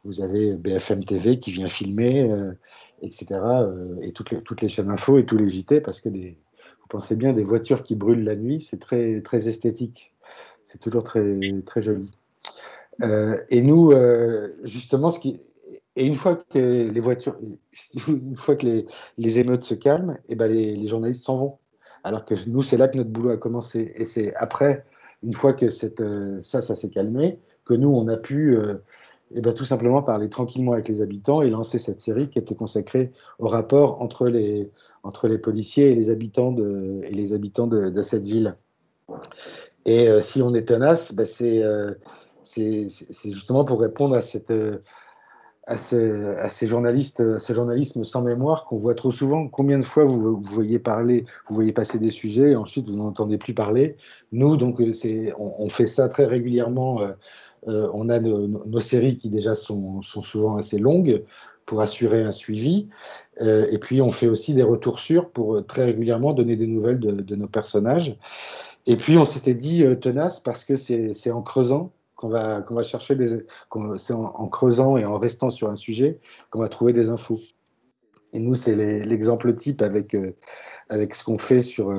vous avez BFM TV qui vient filmer, etc. Et toutes les chaînes info et tous les JT, parce que vous pensez bien, des voitures qui brûlent la nuit, c'est très, très esthétique. C'est toujours très, très joli. Et nous, justement, et une fois que une fois que les émeutes se calment, et ben les journalistes s'en vont. Alors que nous, c'est là que notre boulot a commencé. Et c'est après, une fois que ça s'est calmé, que nous, on a pu et ben, tout simplement parler tranquillement avec les habitants et lancer cette série qui était consacrée au rapport entre les policiers et les habitants de cette ville. Et si on est tenace, ben c'est justement pour répondre à ce journalisme sans mémoire qu'on voit trop souvent. Combien de fois vous voyez passer des sujets et ensuite vous n'entendez plus parler. Nous, donc, on fait ça très régulièrement. On a nos séries qui déjà sont souvent assez longues pour assurer un suivi. Et puis, on fait aussi des retours sûrs pour très régulièrement donner des nouvelles de nos personnages. Et puis, on s'était dit tenace parce que c'est en creusant qu'on va chercher c'est en creusant et en restant sur un sujet qu'on va trouver des infos. Et nous, c'est l'exemple type avec ce qu'on fait sur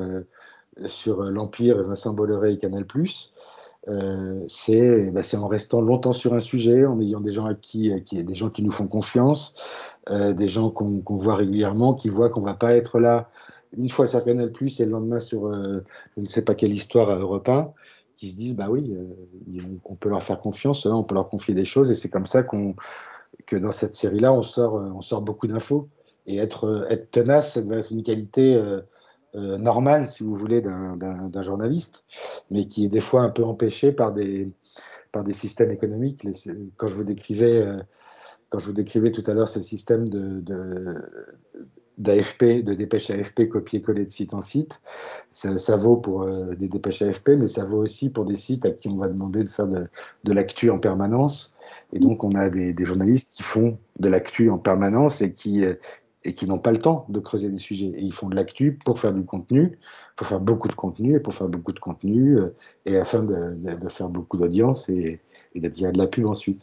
l'Empire, Vincent Bolloré et Canal+. C'est en restant longtemps sur un sujet, en ayant des gens des gens qui nous font confiance, des gens qu'on voit régulièrement, qui voient qu'on ne va pas être là une fois sur Canal+, et le lendemain sur je ne sais pas quelle histoire à Europe 1, qui se disent, bah oui, on peut leur faire confiance, on peut leur confier des choses, et c'est comme ça que dans cette série-là, on sort beaucoup d'infos. Et être tenace, ça doit être une qualité normale, si vous voulez, d'un journaliste, mais qui est des fois un peu empêchée par des systèmes économiques. Quand je vous décrivais tout à l'heure ce système d'AFP, de dépêche AFP copier-coller de site en site, ça vaut pour des dépêches AFP, mais ça vaut aussi pour des sites à qui on va demander de faire de l'actu en permanence. Et donc, on a des journalistes qui font de l'actu en permanence et qui n'ont pas le temps de creuser des sujets. Et ils font de l'actu pour faire du contenu, pour faire beaucoup de contenu, et pour faire beaucoup de contenu, et afin de faire beaucoup d'audience et d'attirer de la pub ensuite.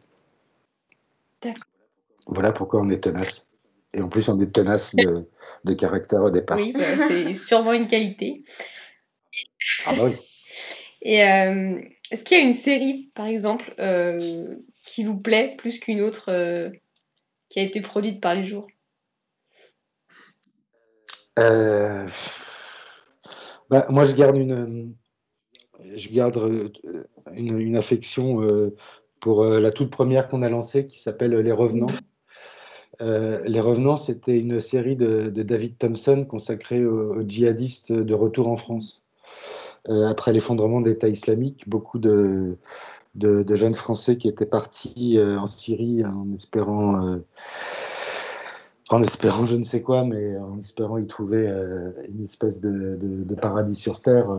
Voilà pourquoi on est tenace. Et en plus, on est tenace de caractère au départ. Oui, c'est sûrement une qualité. Ah bah oui. Et est-ce qu'il y a une série, par exemple, qui vous plaît plus qu'une autre qui a été produite par les jours? Euh, Bah, moi, je garde une affection pour la toute première qu'on a lancée qui s'appelle Les Revenants. Les Revenants, c'était une série de David Thompson consacrée aux djihadistes de retour en France. Après l'effondrement de l'État islamique, beaucoup de jeunes Français qui étaient partis en Syrie en espérant je ne sais quoi, mais en espérant y trouver une espèce de paradis sur Terre,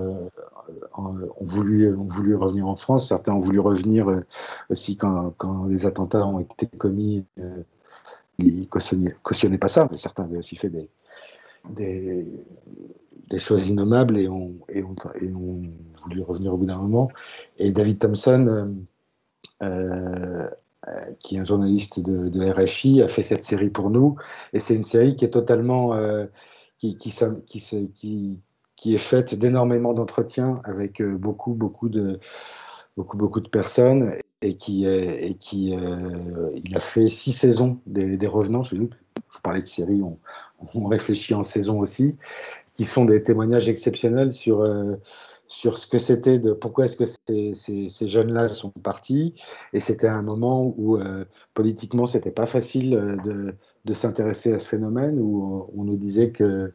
ont voulu revenir en France. Certains ont voulu revenir aussi quand les attentats ont été commis. Ils cautionnaient pas ça, mais certains avaient aussi fait des, des choses innommables et ont voulu revenir au bout d'un moment. Et David Thompson, euh, qui est un journaliste de RFI, a fait cette série pour nous. Et c'est une série qui est totalement, qui est faite d'énormément d'entretiens avec beaucoup de personnes il a fait 6 saisons des Revenants. Je parlais de séries, on réfléchit en saison aussi, qui sont des témoignages exceptionnels sur ce que c'était, pourquoi est-ce que ces jeunes-là sont partis. Et c'était un moment où politiquement, c'était pas facile de s'intéresser à ce phénomène, où on nous disait que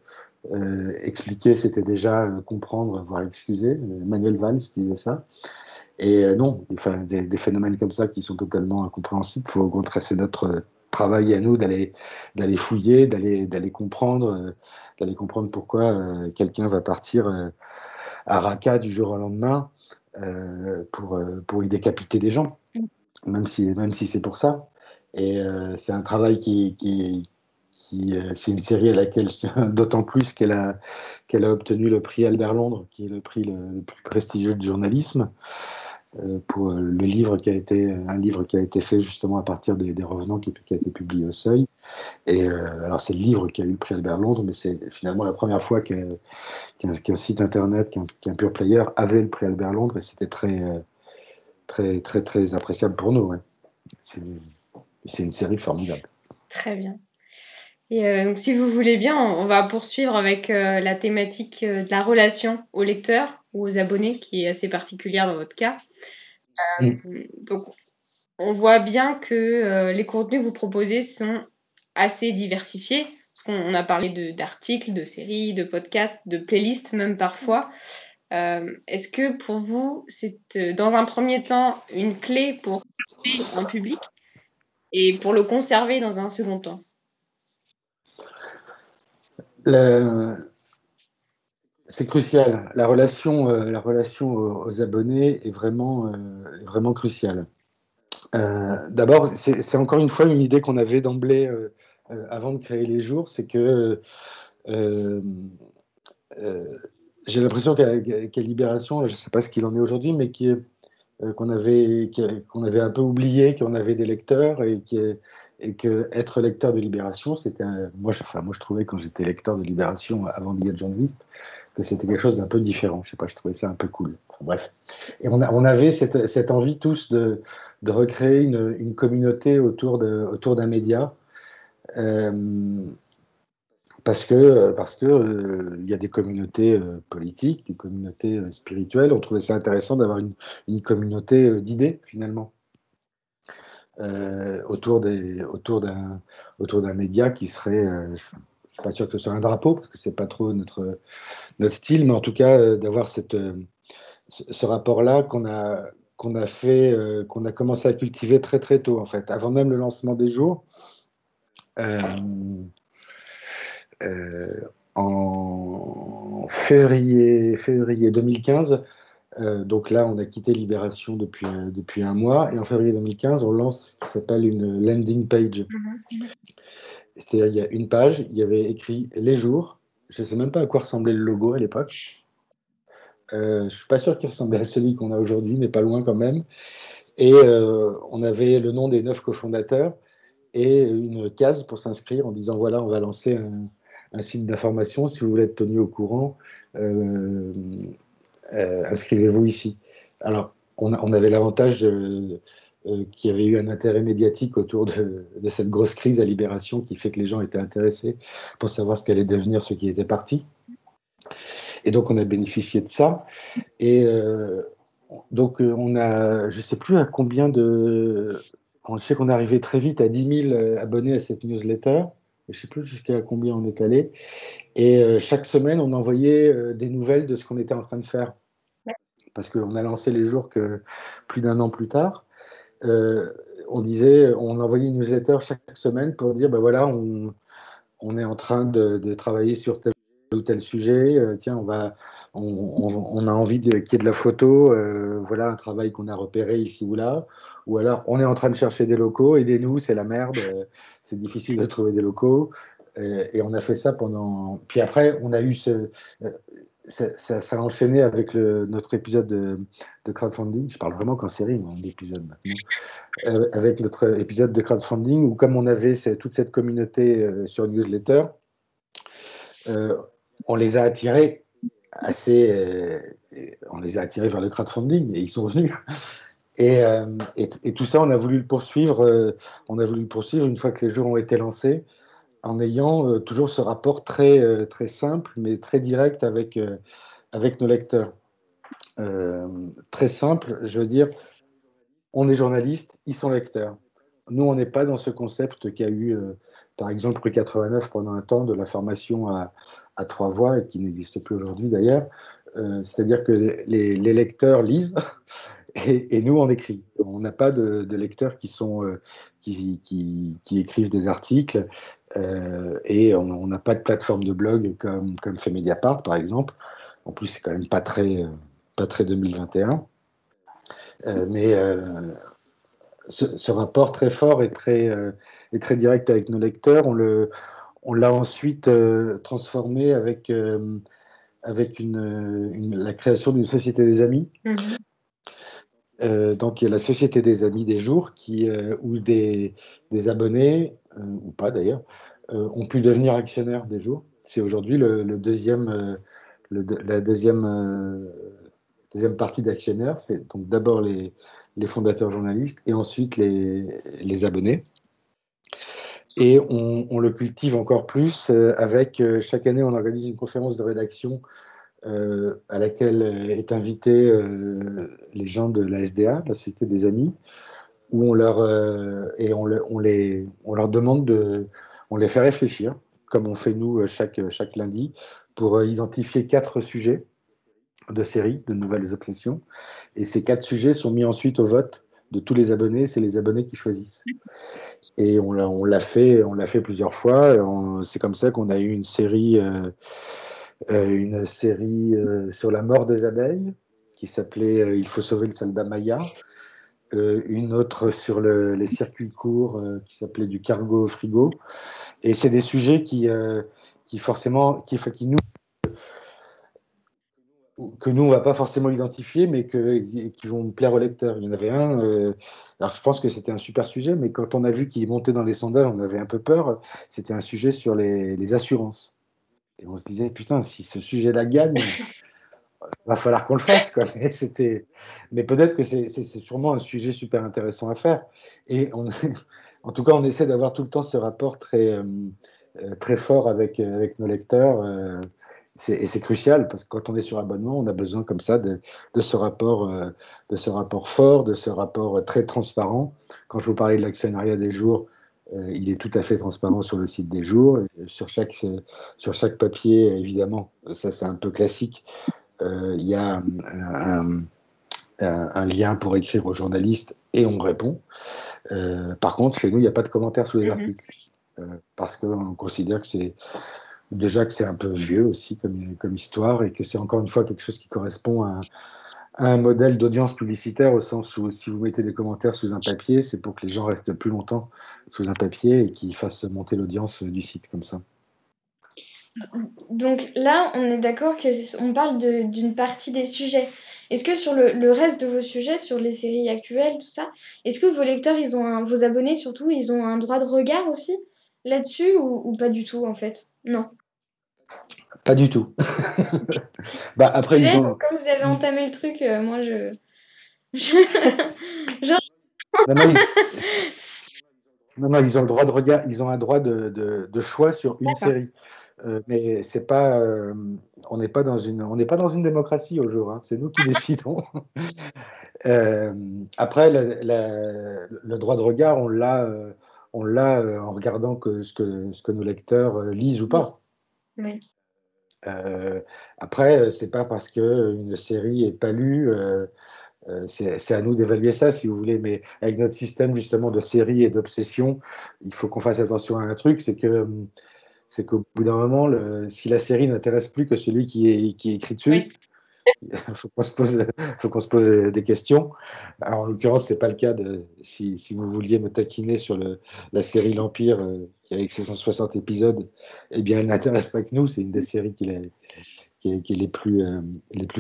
expliquer, c'était déjà comprendre, voire excuser. Manuel Valls disait ça. Et non, des phénomènes comme ça qui sont totalement incompréhensibles, il faut au contraire, c'est notre travail à nous d'aller fouiller, d'aller comprendre pourquoi quelqu'un va partir à Raqqa du jour au lendemain pour y décapiter des gens, même si c'est pour ça. Et c'est un travail c'est une série à laquelle je tiens d'autant plus qu'elle a obtenu le prix Albert Londres, qui est le prix le plus prestigieux du journalisme, pour le livre un livre qui a été fait justement à partir des Revenants qui a été publié au Seuil. Et alors c'est le livre qui a eu le prix Albert Londres, mais c'est finalement la première fois qu'un site internet, qu'un pure player avait le prix Albert Londres, et c'était très appréciable pour nous. Ouais. C'est une série formidable. Très bien. Et donc, si vous voulez bien, on va poursuivre avec la thématique de la relation aux lecteurs ou aux abonnés, qui est assez particulière dans votre cas. Donc, on voit bien que les contenus que vous proposez sont assez diversifiés, parce qu'on a parlé d'articles, de séries, de podcasts, de playlists même parfois. Est-ce que pour vous, c'est dans un premier temps une clé pour trouver un public et pour le conserver dans un second temps? C'est crucial. La relation aux abonnés est vraiment cruciale. D'abord, c'est encore une fois une idée qu'on avait d'emblée avant de créer les jours, c'est que euh, euh, j'ai l'impression qu'à Libération, je ne sais pas ce qu'il en est aujourd'hui, mais qu'on avait un peu oublié qu'on avait des lecteurs et que être lecteur de Libération, moi, je trouvais quand j'étais lecteur de Libération avant d'y être journaliste, que c'était quelque chose d'un peu différent. Je sais pas, je trouvais ça un peu cool. Enfin, bref. Et on avait cette envie tous de recréer une communauté autour d'un média. Euh, parce que il y a des communautés politiques, des communautés spirituelles. On trouvait ça intéressant d'avoir une communauté d'idées finalement autour d'un média qui serait, je suis pas sûr que ce soit un drapeau parce que c'est pas trop notre style, mais en tout cas d'avoir ce rapport-là qu'on a commencé à cultiver très tôt en fait, avant même le lancement des jours. Euh, euh, En février 2015. Donc là, on a quitté Libération depuis un mois. Et en février 2015, on lance ce qui s'appelle une landing page. C'est-à-dire, il y a une page, il y avait écrit les jours. Je ne sais même pas à quoi ressemblait le logo à l'époque. Je ne suis pas sûr qu'il ressemblait à celui qu'on a aujourd'hui, mais pas loin quand même. Et on avait le nom des 9 cofondateurs et une case pour s'inscrire en disant voilà, on va lancer un site d'information. Si vous voulez être tenu au courant, inscrivez-vous ici. Alors, on avait l'avantage qu'il y avait eu un intérêt médiatique autour de cette grosse crise à Libération qui fait que les gens étaient intéressés pour savoir ce qu'allait devenir ceux qui étaient partis. Et donc, on a bénéficié de ça. Et donc, on a, je ne sais plus à combien de... On sait qu'on est arrivé très vite à 10 000 abonnés à cette newsletter. Je ne sais plus jusqu'à combien on est allé. Et chaque semaine, on envoyait des nouvelles de ce qu'on était en train de faire. Parce qu'on a lancé les jours que plus d'1 an plus tard. Euh, on envoyait une newsletter chaque semaine pour dire, ben voilà, on est en train de travailler sur tel ou tel sujet. Tiens, on a envie qu'il y ait de la photo. Voilà un travail qu'on a repéré ici ou là. Ou alors, on est en train de chercher des locaux. Aidez-nous, c'est la merde. C'est difficile de trouver des locaux. Et on a fait ça pendant. Puis après, on a eu ça a enchaîné avec notre épisode de crowdfunding. Je parle vraiment qu'en série, moi, d'épisode maintenant. Avec notre épisode de crowdfunding où, comme on avait toute cette communauté sur newsletter, on les a attirés on les a attirés vers le crowdfunding et ils sont venus. Et tout ça, on a voulu le poursuivre. On a voulu le poursuivre une fois que les jours ont été lancés, en ayant toujours ce rapport très simple, mais très direct avec nos lecteurs. Très simple, je veux dire, on est journaliste, ils sont lecteurs. Nous, on n'est pas dans ce concept qu'il y a eu, par exemple, rue 89 pendant un temps, de la formation à 3 voix, et qui n'existe plus aujourd'hui d'ailleurs. C'est-à-dire que les lecteurs lisent et nous, on écrit. On n'a pas de lecteurs qui écrivent des articles et on n'a pas de plateforme de blog comme fait Mediapart, par exemple. En plus, c'est quand même pas très 2021. Mais ce rapport très fort et très direct avec nos lecteurs, on l'a ensuite transformé avec la création d'une société des amis. Mhm. Donc, il y a la Société des Amis des Jours où des abonnés, ou pas d'ailleurs, ont pu devenir actionnaires des Jours. C'est aujourd'hui la deuxième partie d'actionnaires. C'est donc d'abord les fondateurs journalistes et ensuite les abonnés. Et on le cultive encore plus avec, chaque année, on organise une conférence de rédaction à laquelle est invité les gens de la SDA, la Société des Amis, où on leur demande on les fait réfléchir, comme on fait nous chaque lundi, pour identifier 4 sujets de séries, de nouvelles obsessions. Et ces 4 sujets sont mis ensuite au vote de tous les abonnés. C'est les abonnés qui choisissent. Et on l'a fait plusieurs fois. C'est comme ça qu'on a eu une série sur la mort des abeilles qui s'appelait Il faut sauver le soldat Maya. Une autre sur les circuits courts qui s'appelait Du cargo au frigo. Et c'est des sujets qui forcément, que nous, on ne va pas forcément identifier, mais qui vont plaire aux lecteurs. Il y en avait un, alors je pense que c'était un super sujet, mais quand on a vu qu'il montait dans les sondages, on avait un peu peur. C'était un sujet sur les assurances. Et on se disait, putain, si ce sujet-là gagne, va falloir qu'on le fasse, quoi. Mais peut-être que c'est sûrement un sujet super intéressant à faire. Et en tout cas, on essaie d'avoir tout le temps ce rapport très fort avec nos lecteurs. Et c'est crucial parce que quand on est sur abonnement, on a besoin comme ça de ce rapport fort, de ce rapport très transparent. Quand je vous parlais de l'actionnariat des jours, il est tout à fait transparent sur le site des jours. Sur chaque papier, évidemment, ça c'est un peu classique. Il y a un lien pour écrire aux journalistes et on répond. Par contre, chez nous, il n'y a pas de commentaires sous les articles. Parce qu'on considère que c'est un peu vieux aussi comme histoire et que c'est encore une fois quelque chose qui correspond à un modèle d'audience publicitaire, au sens où si vous mettez des commentaires sous un papier, c'est pour que les gens restent plus longtemps sous un papier et qu'ils fassent monter l'audience du site comme ça. Donc là, on est d'accord qu'on parle d'une partie des sujets. Est-ce que sur le reste de vos sujets, sur les séries actuelles, tout ça, est-ce que vos lecteurs, vos abonnés surtout, ils ont un droit de regard aussi là-dessus ou pas du tout en fait? Non. Pas du tout. Bah, après, Suivez, ils donc ont. comme vous avez ils- entamé le truc, moi je... Non, non, non, non, ils ont le droit de regard, ils ont un droit de choix sur une D'accord. série. Mais c'est pas, on n'est pas dans une démocratie au jour, hein. C'est nous qui décidons. Euh, Après, le droit de regard, on l'a en regardant ce que nos lecteurs lisent ou Oui, pas. oui. Après, c'est pas parce que une série est pas lue, c'est à nous d'évaluer ça, si vous voulez. Mais avec notre système justement de séries et d'obsession, il faut qu'on fasse attention à un truc, c'est qu'au bout d'un moment, si la série n'intéresse plus que celui qui est écrit dessus, Oui. il faut qu'on se pose des questions. Alors, en l'occurrence, c'est pas le cas si vous vouliez me taquiner sur la série L'Empire, qui avec ses 160 épisodes, eh bien, elle n'intéresse pas que nous. C'est une des séries qui est les plus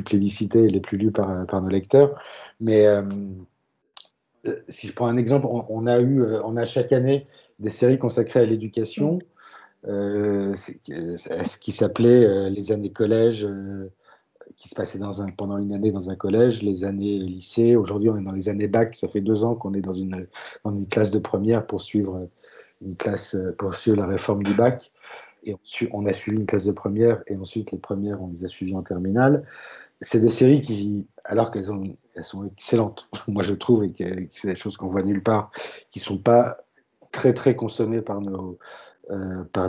plébiscitées et les plus lues par nos lecteurs. Mais si je prends un exemple, on a chaque année des séries consacrées à l'éducation, ce qui s'appelait les années collège, qui se passaient pendant une année dans un collège, les années lycée. Aujourd'hui, on est dans les années bac. Ça fait 2 ans qu'on est dans une classe de première pour suivre pour suivre la réforme du bac. Et on a suivi une classe de première et ensuite les premières, on les a suivies en terminale. C'est des séries qui, alors elles sont excellentes, moi je trouve, et que c'est des choses qu'on voit nulle part, qui sont pas très très consommées par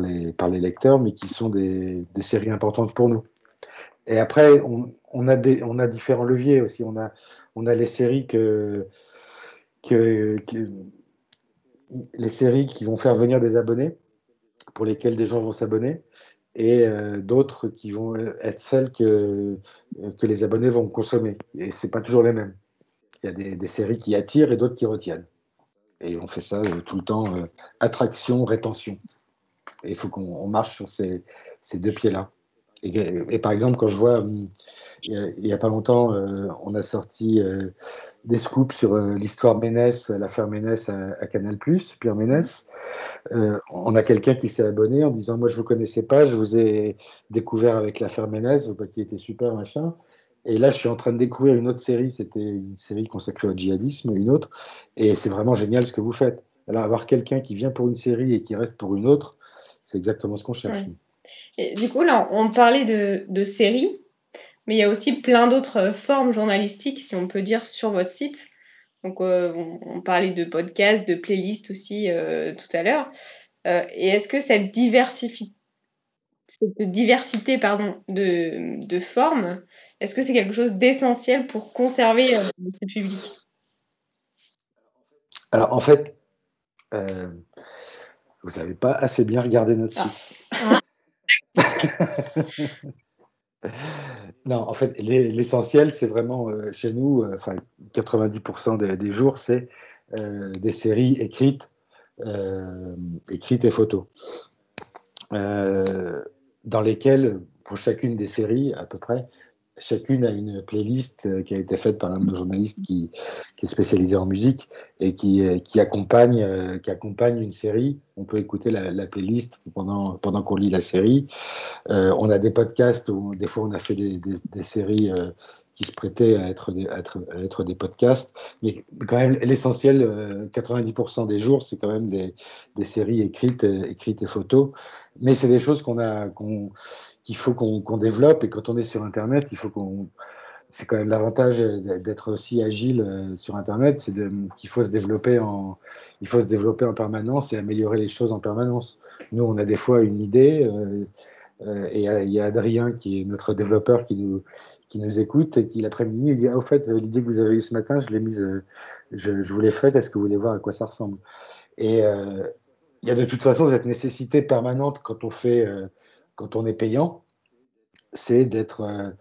les lecteurs, mais qui sont des séries importantes pour nous. Et après, on a différents leviers aussi. On a les séries que les séries qui vont faire venir des abonnés, pour lesquelles des gens vont s'abonner, et d'autres qui vont être celles que les abonnés vont consommer. Et c'est pas toujours les mêmes. Il y a des séries qui attirent et d'autres qui retiennent. Et on fait ça tout le temps, attraction, rétention. Et il faut qu'on marche sur ces deux pieds-là. Et par exemple, quand je vois, il y a pas longtemps, on a sorti des scoops sur l'histoire Ménès, l'affaire Ménès à Canal+, Pierre Ménès. On a quelqu'un qui s'est abonné en disant, moi je vous connaissais pas, je vous ai découvert avec l'affaire Ménès, qui était super machin. Et là, je suis en train de découvrir une autre série. C'était une série consacrée au djihadisme, une autre. Et c'est vraiment génial ce que vous faites. Alors, avoir quelqu'un qui vient pour une série et qui reste pour une autre, c'est exactement ce qu'on cherche. Ouais. Et du coup, là, on parlait de séries, mais il y a aussi plein d'autres formes journalistiques, si on peut dire, sur votre site. Donc, on parlait de podcasts, de playlists aussi tout à l'heure. Et est-ce que cette diversité pardon, de formes, est-ce que c'est quelque chose d'essentiel pour conserver ce public? Alors, en fait, vous n'avez pas assez bien regardé notre Ah, site. Non, en fait, l'essentiel, c'est vraiment chez nous, enfin 90% des jours, c'est des séries écrites et photos, euh, dans lesquelles, pour chacune des séries, à peu près, chacune a une playlist qui a été faite par l'un de nos journalistes qui est spécialisé en musique et qui accompagne une série. On peut écouter la playlist pendant qu'on lit la série. On a des podcasts où des fois on a fait des séries qui se prêtaient à être des podcasts. Mais quand même, l'essentiel, 90% des jours, c'est quand même des séries écrites et photos. Mais c'est des choses qu'il faut qu'on développe. Et quand on est sur Internet, c'est quand même l'avantage d'être aussi agile sur Internet, il faut se développer en permanence et améliorer les choses en permanence. Nous, on a des fois une idée, et il y a Adrien qui est notre développeur qui nous écoute et qui l'après-midi il dit ah, au fait l'idée que vous avez eue ce matin je l'ai mise je vous l'ai faite, est-ce que vous voulez voir à quoi ça ressemble? Et il y a de toute façon cette nécessité permanente quand on est payant, c'est d'être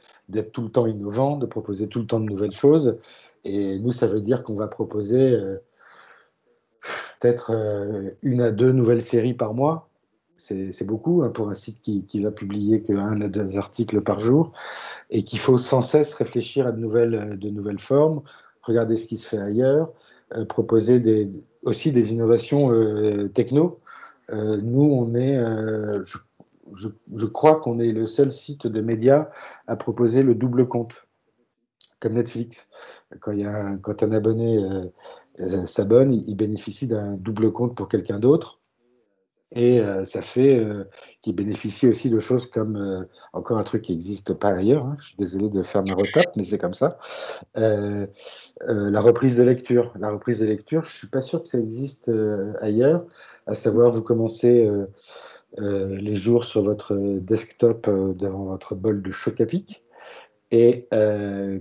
tout le temps innovant, de proposer tout le temps de nouvelles choses. Et nous, ça veut dire qu'on va proposer peut-être une à deux nouvelles séries par mois. C'est beaucoup hein, pour un site qui va publier qu'un à deux articles par jour et qu'il faut sans cesse réfléchir à de nouvelles formes, regarder ce qui se fait ailleurs, proposer aussi des innovations techno. Nous, je crois qu'on est le seul site de médias à proposer le double compte, comme Netflix. Quand un abonné s'abonne, il bénéficie d'un double compte pour quelqu'un d'autre. Et ça fait qu'il bénéficie aussi de choses comme, encore un truc qui n'existe pas ailleurs, hein, je suis désolé de faire mes retapes, mais c'est comme ça, euh, la reprise de lecture. La reprise de lecture, je ne suis pas sûr que ça existe ailleurs, à savoir vous commencez les jours sur votre desktop devant votre bol de choc à pic. Et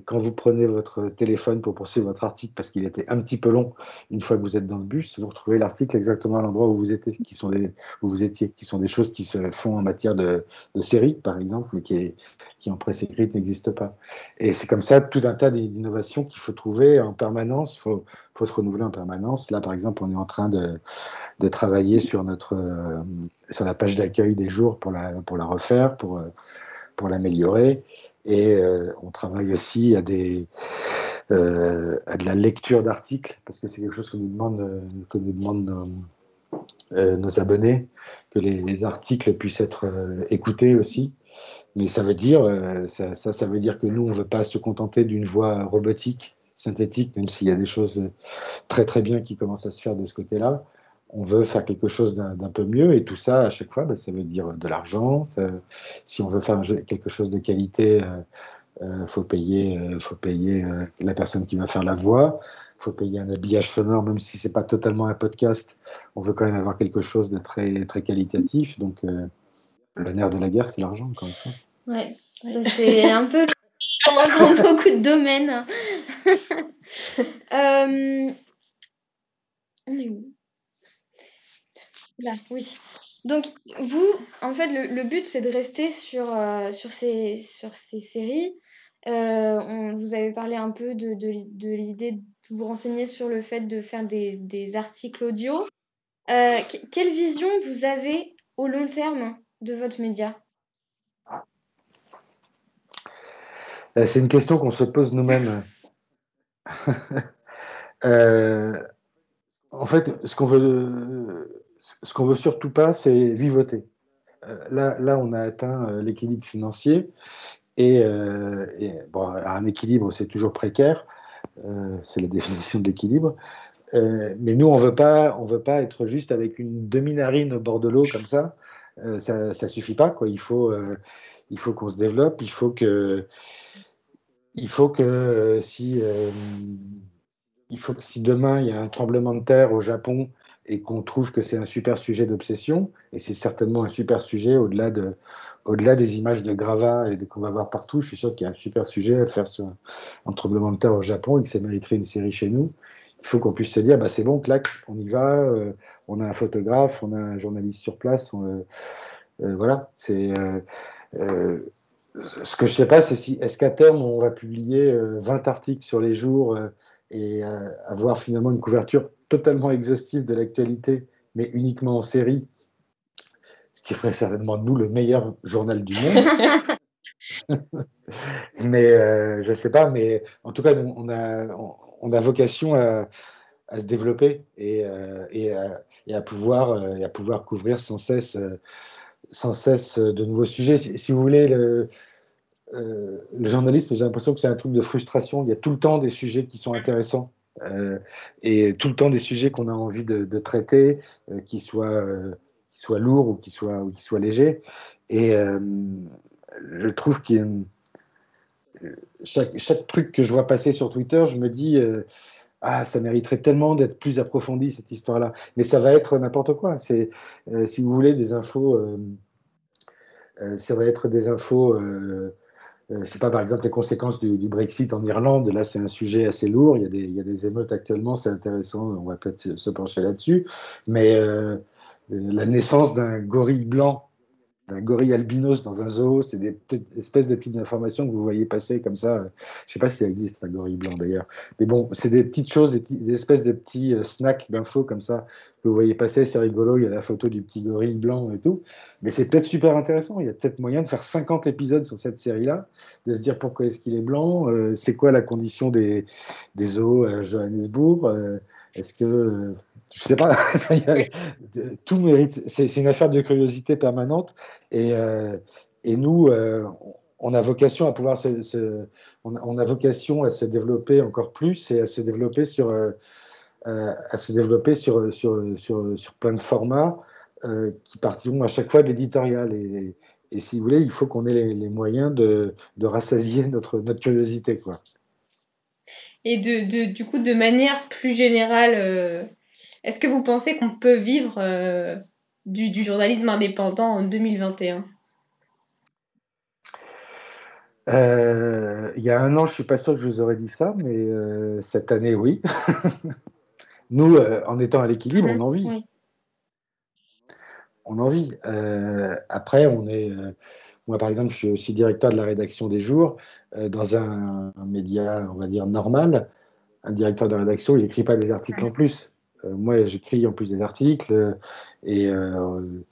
quand vous prenez votre téléphone pour poursuivre votre article, parce qu'il était un petit peu long, une fois que vous êtes dans le bus, vous retrouvez l'article exactement à l'endroit où vous étiez, où vous étiez, qui sont des choses qui se font en matière de série, par exemple, mais qui en presse écrite n'existent pas. Et c'est comme ça tout un tas d'innovations qu'il faut trouver en permanence, faut se renouveler en permanence. Là, par exemple, on est en train de travailler sur sur la page d'accueil des jours pour la refaire, pour l'améliorer. Et on travaille aussi à de la lecture d'articles, parce que c'est quelque chose que nous demandent nos abonnés, que les articles puissent être écoutés aussi. Mais ça veut dire, ça veut dire que nous, on ne veut pas se contenter d'une voix robotique, synthétique, même s'il y a des choses très très bien qui commencent à se faire de ce côté-là. On veut faire quelque chose d'un peu mieux, et tout ça, à chaque fois, bah, ça veut dire de l'argent. Si on veut faire quelque chose de qualité, faut payer la personne qui va faire la voix, faut payer un habillage sonore, même si c'est pas totalement un podcast, on veut quand même avoir quelque chose de très, très qualitatif. Donc, le nerf de la guerre, c'est l'argent, encore une fois. Ouais, ça, c'est un peu dans beaucoup de domaines. On est où? Là, oui. Donc, vous, en fait, le but, c'est de rester sur ces séries. Vous avez parlé un peu de l'idée de vous renseigner sur le fait de faire des articles audio. Quelle vision vous avez au long terme de votre média? C'est une question qu'on se pose nous-mêmes. Euh, En fait, ce qu'on veut surtout pas, c'est vivoter. Là, on a atteint l'équilibre financier bon, un équilibre, c'est toujours précaire. C'est la définition de l'équilibre. Mais nous, on veut pas être juste avec une demi-narine au bord de l'eau comme ça. Ça suffit pas, quoi. Il faut qu'on se développe. Il faut que il faut que si demain il y a un tremblement de terre au Japon et qu'on trouve que c'est un super sujet d'obsession, et c'est certainement un super sujet au-delà des images de gravats qu'on va voir partout, je suis sûr qu'il y a un super sujet à faire sur un tremblement de terre au Japon et que ça mériterait une série chez nous. Il faut qu'on puisse se dire, bah, c'est bon, clac, on y va, on a un photographe, on a un journaliste sur place, voilà. Ce que je ne sais pas, c'est est-ce qu'à terme, on va publier 20 articles sur les jours et avoir finalement une couverture totalement exhaustive de l'actualité, mais uniquement en série, ce qui ferait certainement de nous le meilleur journal du monde. Mais je ne sais pas, mais en tout cas, on a vocation à se développer et à pouvoir couvrir sans cesse de nouveaux sujets. Si vous voulez, le journalisme, j'ai l'impression que c'est un truc de frustration. Il y a tout le temps des sujets qui sont intéressants et tout le temps des sujets qu'on a envie de traiter, qui soient lourds ou qui soient légers. Et je trouve que chaque truc que je vois passer sur Twitter, je me dis ah, ça mériterait tellement d'être plus approfondi cette histoire-là. Mais ça va être n'importe quoi. Si vous voulez des infos, ça va être des infos. Je ne sais pas, par exemple, les conséquences du Brexit en Irlande. Là, c'est un sujet assez lourd. Il y a des émeutes actuellement, c'est intéressant. On va peut-être se pencher là-dessus. Mais la naissance d'un gorille albinos dans un zoo, c'est des espèces de petites informations que vous voyez passer comme ça. Je ne sais pas s'il existe un gorille blanc d'ailleurs. Mais bon, c'est des petites choses, des espèces de petits snacks d'infos comme ça que vous voyez passer. C'est rigolo, il y a la photo du petit gorille blanc et tout. Mais c'est peut-être super intéressant. Il y a peut-être moyen de faire 50 épisodes sur cette série-là, de se dire pourquoi est-ce qu'il est blanc, c'est quoi la condition des zoos à Johannesburg, est-ce que Je sais pas, tout mérite. C'est une affaire de curiosité permanente et nous, on a vocation à pouvoir on a vocation à se développer encore plus et à se développer sur plein de formats qui partiront à chaque fois de l'éditorial. Et si vous voulez, il faut qu'on ait les moyens de rassasier notre curiosité, quoi. Et du coup, de manière plus générale, est-ce que vous pensez qu'on peut vivre du journalisme indépendant en 2021? Il y a un an, je suis pas sûr que je vous aurais dit ça, mais cette année, oui. Nous, en étant à l'équilibre, on en vit. Oui. On en vit. Après, moi, par exemple, je suis aussi directeur de la rédaction des Jours. Dans un média, on va dire, normal, un directeur de rédaction, il n'écrit pas des articles en plus. Moi, j'écris en plus des articles. Et euh,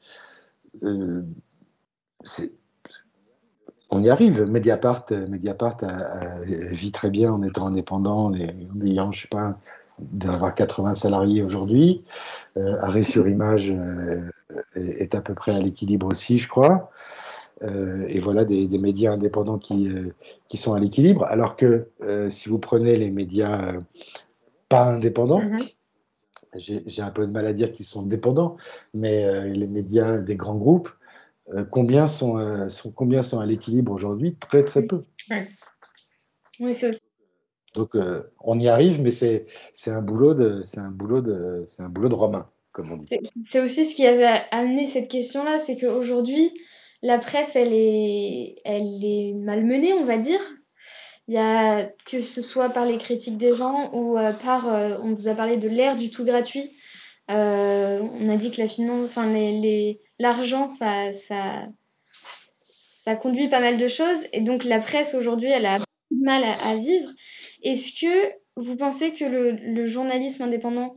c'est- on y arrive. Mediapart vit très bien en étant indépendant, en ayant, je sais pas, d'avoir 80 salariés aujourd'hui. Arrêt sur Image est à peu près à l'équilibre aussi, je crois. Et voilà des médias indépendants qui sont à l'équilibre. Alors que si vous prenez les médias pas indépendants, j'ai un peu de mal à dire qu'ils sont dépendants, mais les médias des grands groupes, combien sont à l'équilibre aujourd'hui? Très, très peu. Oui, c'est aussi. Donc, on y arrive, mais c'est un boulot de Romain, comme on dit. C'est aussi ce qui avait amené cette question-là, c'est qu'aujourd'hui, la presse, elle est malmenée, on va dire. Il y a, que ce soit par les critiques des gens ou on vous a parlé de l'ère du tout gratuit. On a dit que la finance, enfin l'argent, ça conduit pas mal de choses. Et donc la presse aujourd'hui, elle a beaucoup de mal à vivre. Est-ce que vous pensez que le journalisme indépendant,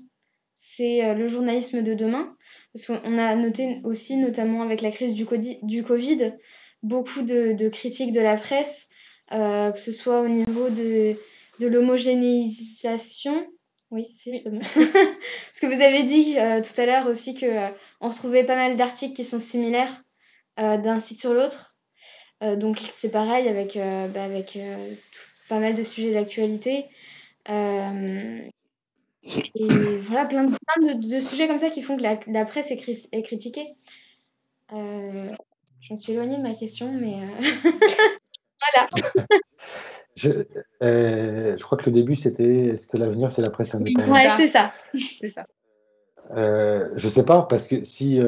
c'est le journalisme de demain? Parce qu'on a noté aussi, notamment avec la crise du Covid, beaucoup de critiques de la presse, que ce soit au niveau de l'homogénéisation. Oui, c'est bon. Parce que vous avez dit tout à l'heure aussi que on retrouvait pas mal d'articles qui sont similaires d'un site sur l'autre. Donc c'est pareil avec pas mal de sujets d'actualité. Et voilà, plein de sujets comme ça qui font que la presse est critiquée. J'en suis éloignée de ma question, mais voilà. Je crois que le début, c'était est-ce que l'avenir, c'est la presse indépendante? Ouais, c'est ça. C'est ça. Je sais pas, parce que si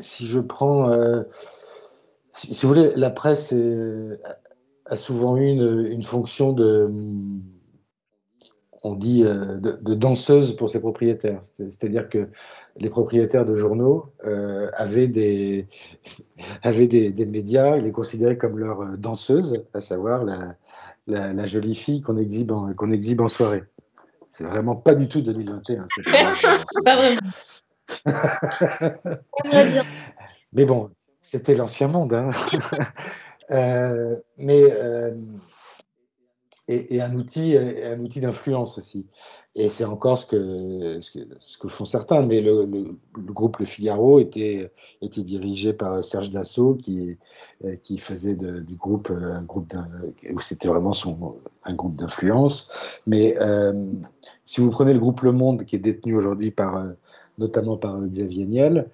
je prends. Si vous voulez, la presse a souvent eu une fonction on dit, de danseuse pour ses propriétaires. C'est-à-dire que les propriétaires de journaux avaient des médias, ils les considéraient comme leur danseuse, à savoir la jolie fille qu'on exhibe en soirée. C'est vraiment pas du tout 2021, cette Pas vraiment. J'aimerais bien. Mais bon, c'était l'ancien monde. Hein. Euh, mais, euh, et un outil d'influence aussi. Et c'est encore ce que font certains. Mais le groupe Le Figaro était dirigé par Serge Dassault, qui faisait du groupe un groupe où c'était vraiment un groupe d'influence. Mais si vous prenez le groupe Le Monde, qui est détenu aujourd'hui notamment par Xavier Niel,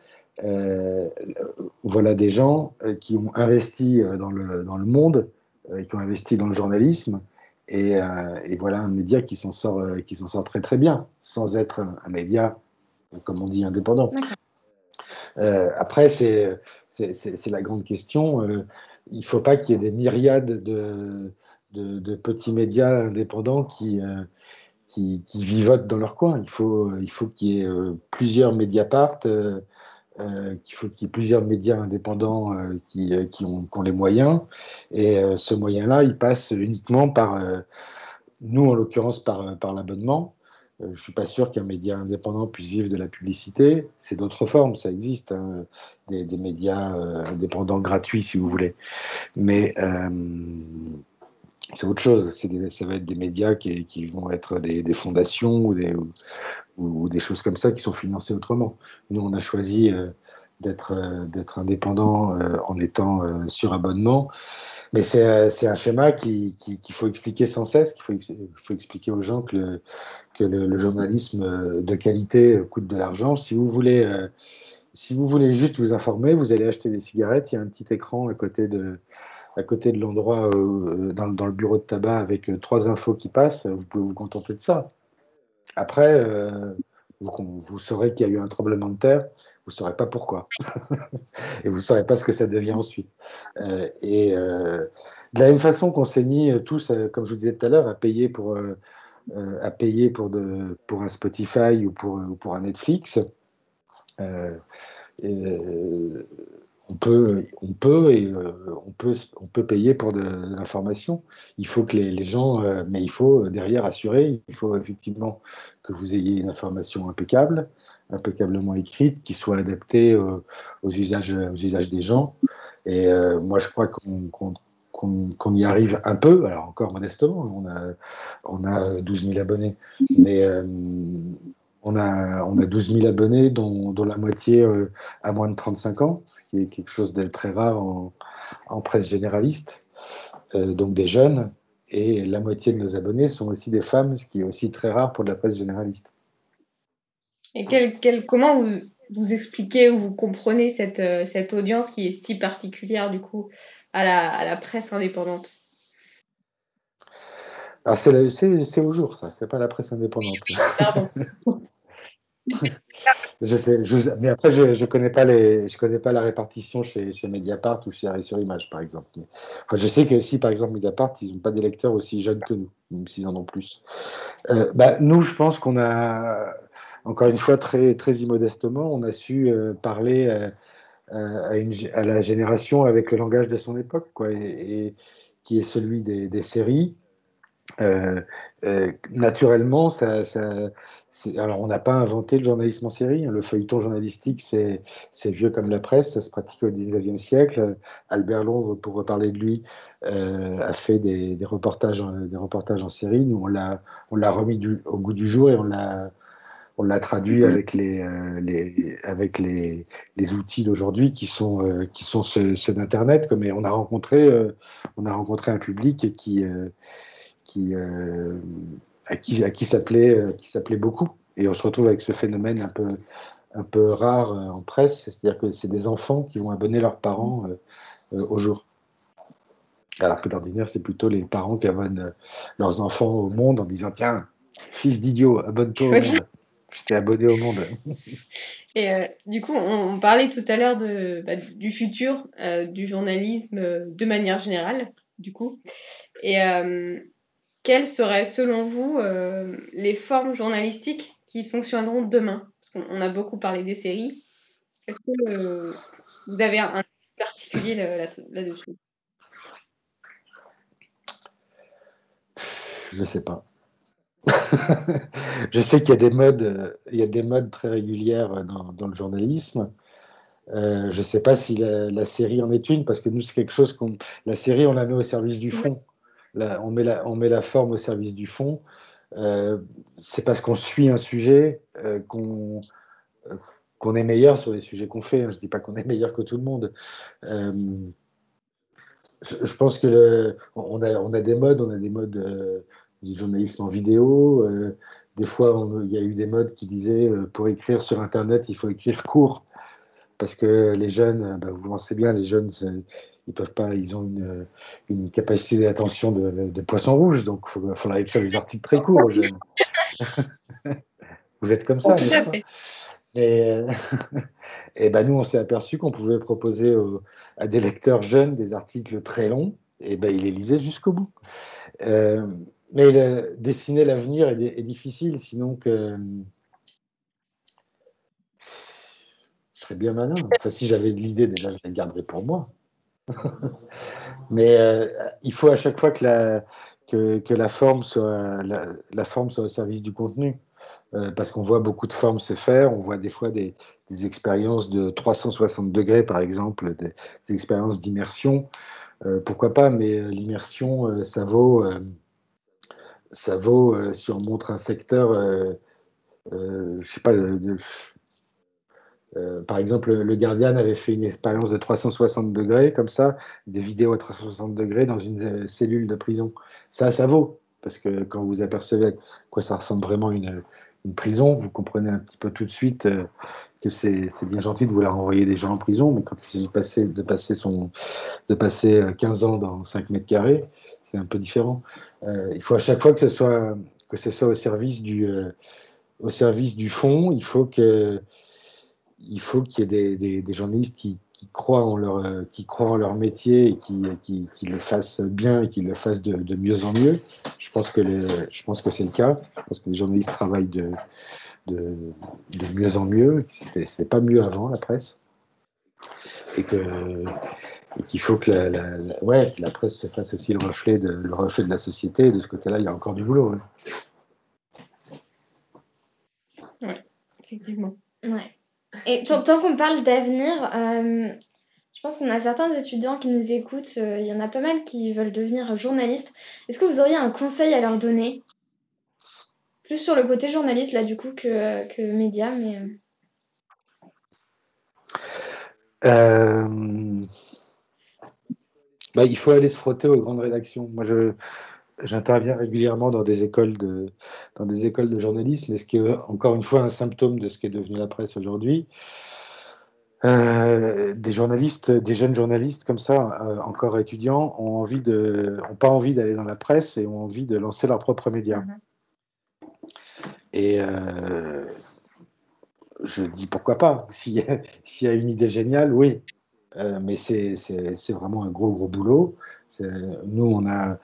euh, voilà des gens qui ont investi dans le monde, qui ont investi dans le journalisme, et voilà un média qui s'en sort très très bien, sans être un média, comme on dit, indépendant. Après, c'est la grande question. Il ne faut pas qu'il y ait des myriades de petits médias indépendants qui vivotent dans leur coin. Il faut qu'il y ait plusieurs Mediapart, qu'il faut qu'il y ait plusieurs médias indépendants qui ont les moyens. Et ce moyen-là, il passe uniquement nous en l'occurrence, par l'abonnement. Je ne suis pas sûr qu'un média indépendant puisse vivre de la publicité. C'est d'autres formes, ça existe, hein, des médias indépendants gratuits, si vous voulez. Mais c'est autre chose. Ça va être des médias qui vont être des fondations ou des choses comme ça qui sont financées autrement. Nous, on a choisi d'être indépendant en étant sur abonnement. Mais c'est un schéma qu'il faut expliquer sans cesse, qu'il faut expliquer aux gens que le journalisme de qualité coûte de l'argent. Si vous voulez juste vous informer, vous allez acheter des cigarettes, il y a un petit écran à côté de l'endroit dans le bureau de tabac avec 3 infos qui passent, vous pouvez vous contenter de ça. Après, vous saurez qu'il y a eu un tremblement de terre, vous ne saurez pas pourquoi. Et vous ne saurez pas ce que ça devient ensuite. De la même façon qu'on s'est mis tous, comme je vous disais tout à l'heure, à payer pour un Spotify ou pour un Netflix, euh, et, on peut payer pour de l'information. Il faut que les gens, mais il faut derrière assurer, il faut effectivement que vous ayez une information impeccable, impeccablement écrite, qui soit adaptée aux usages des gens. Et moi, je crois qu'on y arrive un peu, alors encore modestement, on a 12 000 abonnés, mais on a 12 000 abonnés, dont la moitié à moins de 35 ans, ce qui est quelque chose de très rare en presse généraliste, donc des jeunes, et la moitié de nos abonnés sont aussi des femmes, ce qui est aussi très rare pour de la presse généraliste. Et comment vous expliquez ou vous comprenez cette audience qui est si particulière du coup à la presse indépendante? Alors c'est au jour, ça, c'est pas la presse indépendante. Pardon. Mais après, je connais pas la répartition chez Mediapart ou chez Arrêt sur Image, par exemple. Enfin, je sais que si, par exemple, Mediapart, ils n'ont pas des lecteurs aussi jeunes que nous, même s'ils en ont plus. Nous, je pense qu'on a, encore une fois, très, très immodestement, on a su parler à la génération avec le langage de son époque, quoi, et qui est celui des séries. Euh, Naturellement, alors on n'a pas inventé le journalisme en série, hein. Le feuilleton journalistique, c'est vieux comme la presse, ça se pratiquait au 19e siècle. Albert Londres, pour reparler de lui, a fait des reportages en série. Nous, on l'a remis au goût du jour et on l'a traduit avec les outils d'aujourd'hui qui sont ceux d'Internet. Et on a rencontré un public qui, à qui s'appelait beaucoup. Et on se retrouve avec ce phénomène un peu rare en presse, c'est-à-dire que c'est des enfants qui vont abonner leurs parents au jour. Alors que d'ordinaire, c'est plutôt les parents qui abonnent leurs enfants au Monde en disant: tiens, fils d'idiot, abonne-toi au Oui. Monde. Je t'ai abonné au Monde. Et du coup, on parlait tout à l'heure du futur du journalisme de manière générale, du coup. Et quelles seraient, selon vous, les formes journalistiques qui fonctionneront demain? Parce qu'on a beaucoup parlé des séries. Est-ce que vous avez un particulier là-dessus? Je sais pas. Je sais qu'il y a des modes, très régulières dans le journalisme. Je ne sais pas si la série en est une, parce que nous, c'est quelque chose la série, on la met au service du fond. On met la forme au service du fond. C'est parce qu'on suit un sujet qu'on est meilleur sur les sujets qu'on fait, hein. Je ne dis pas qu'on est meilleur que tout le monde. Euh, je pense que on a des modes, du journalisme en vidéo. Des fois, il y a eu des modes qui disaient pour écrire sur Internet, il faut écrire court. Parce que les jeunes, vous pensez bien, les jeunes, ils peuvent pas, ils ont une capacité d'attention de poisson rouge, donc il faudra écrire des articles très courts aux jeunes. Vous êtes comme ça, Tout n'est-ce à pas? fait. Et, nous, on s'est aperçu qu'on pouvait proposer à des lecteurs jeunes des articles très longs, et ils les lisaient jusqu'au bout. Euh, mais dessiner l'avenir est difficile, sinon que je serais bien malin. Enfin, si j'avais de l'idée, déjà, je la garderais pour moi. Mais il faut à chaque fois que la forme soit au service du contenu. parce qu'on voit beaucoup de formes se faire. On voit des fois des expériences de 360 degrés, par exemple, des expériences d'immersion. Pourquoi pas, mais l'immersion, ça vaut si on montre un secteur, je sais pas, par exemple, le Guardian avait fait une expérience de 360 degrés, comme ça, des vidéos à 360 degrés dans une cellule de prison. Ça vaut, parce que quand vous apercevez à quoi ça ressemble vraiment une prison, vous comprenez un petit peu tout de suite que c'est bien gentil de vouloir envoyer des gens en prison, mais quand il s'agit de passer 15 ans dans 5 mètres carrés, c'est un peu différent. Il faut à chaque fois que ce soit au service du fond, il faut qu'il y ait des journalistes qui croient en leur métier et qui le fassent bien et qui le fassent de mieux en mieux. Je pense que c'est le cas. Je pense que les journalistes travaillent de mieux en mieux. C'était pas mieux avant, la presse. Et qu'il faut que ouais, la presse se fasse aussi le reflet de la société. Et de ce côté-là, il y a encore du boulot. Oui, effectivement. Ouais. Et tant qu'on parle d'avenir, je pense qu'on a certains étudiants qui nous écoutent. Il y en a pas mal qui veulent devenir journalistes. Est-ce que vous auriez un conseil à leur donner? Plus sur le côté journaliste, là, du coup, que média, mais... Il faut aller se frotter aux grandes rédactions. Moi, j'interviens régulièrement dans des écoles de journalisme, et ce qui est encore une fois un symptôme de ce qui est devenu la presse aujourd'hui. Des jeunes journalistes comme ça, encore étudiants, ont pas envie d'aller dans la presse et ont envie de lancer leurs propres médias. Et je dis pourquoi pas. S'il y a une idée géniale, oui. Mais c'est vraiment un gros boulot. Nous, on a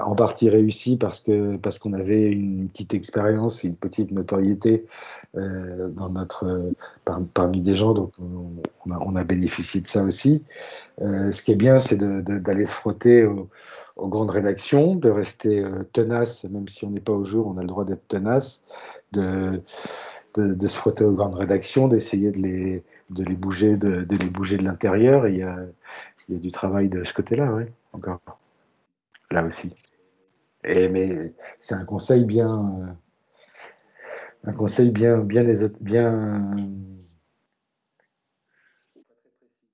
en partie réussi parce qu'on avait une petite expérience, une petite notoriété parmi des gens, donc on a bénéficié de ça aussi. Ce qui est bien, c'est d'aller se frotter aux grandes rédactions, de rester tenace, même si on n'est pas au jour, on a le droit d'être tenace, de se frotter aux grandes rédactions, d'essayer de les bouger de l'intérieur. Il y a du travail de ce côté-là, oui, encore là aussi. Mais c'est un conseil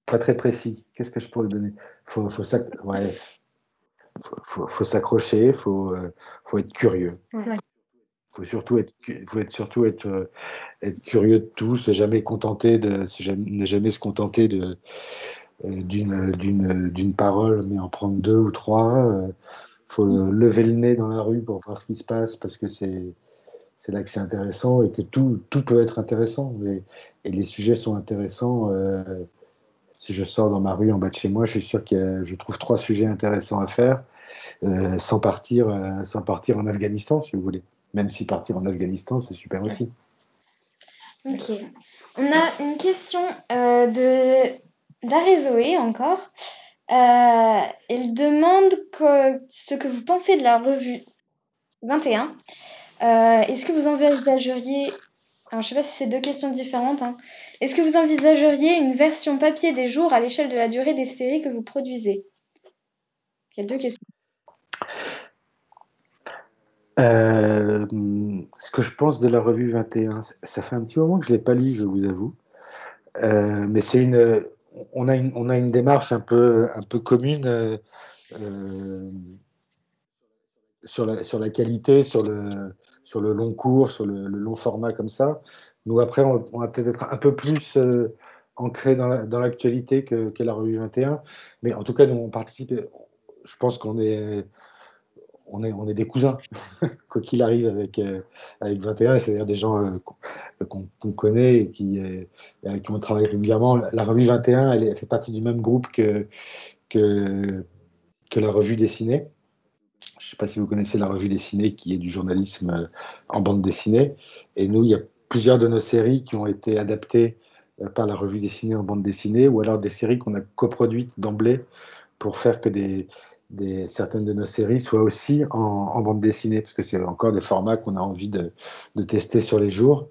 pas très précis. Qu'est-ce que je pourrais donner? Ouais, faut s'accrocher, faut être curieux. Ouais. Faut surtout être curieux de tout, ne jamais se contenter d'une parole, mais en prendre deux ou trois. Faut lever le nez dans la rue pour voir ce qui se passe, parce que c'est là que c'est intéressant, et que tout peut être intéressant. Et les sujets sont intéressants. Si je sors dans ma rue en bas de chez moi, je suis sûr que je trouve 3 sujets intéressants à faire, sans partir en Afghanistan, si vous voulez. Même si partir en Afghanistan, c'est super aussi. Ok. On a une question d'Arézoé encore. Il demande ce que vous pensez de la revue 21. Est-ce que vous envisageriez... Alors, je sais pas si c'est 2 questions différentes, hein. Est-ce que vous envisageriez une version papier des jours à l'échelle de la durée des séries que vous produisez? Il y a 2 questions. Ce que je pense de la revue 21, ça fait un petit moment que je ne l'ai pas lu, je vous avoue. Mais on a une démarche un peu commune sur la qualité, sur le long cours, sur le long format comme ça. Nous, après, on va peut-être être un peu plus ancré dans l'actualité que la revue 21. Mais en tout cas, nous, on participe. Je pense qu'on est des cousins, quoi qu'il arrive avec 21, c'est-à-dire des gens qu'on connaît et avec qui on travaille régulièrement. La revue 21, elle fait partie du même groupe que la revue dessinée. Je ne sais pas si vous connaissez la revue dessinée, qui est du journalisme en bande dessinée. Et nous, il y a plusieurs de nos séries qui ont été adaptées par la revue dessinée en bande dessinée, ou alors des séries qu'on a coproduites d'emblée pour faire que des certaines de nos séries soient aussi en bande dessinée, parce que c'est encore des formats qu'on a envie de tester sur les jours.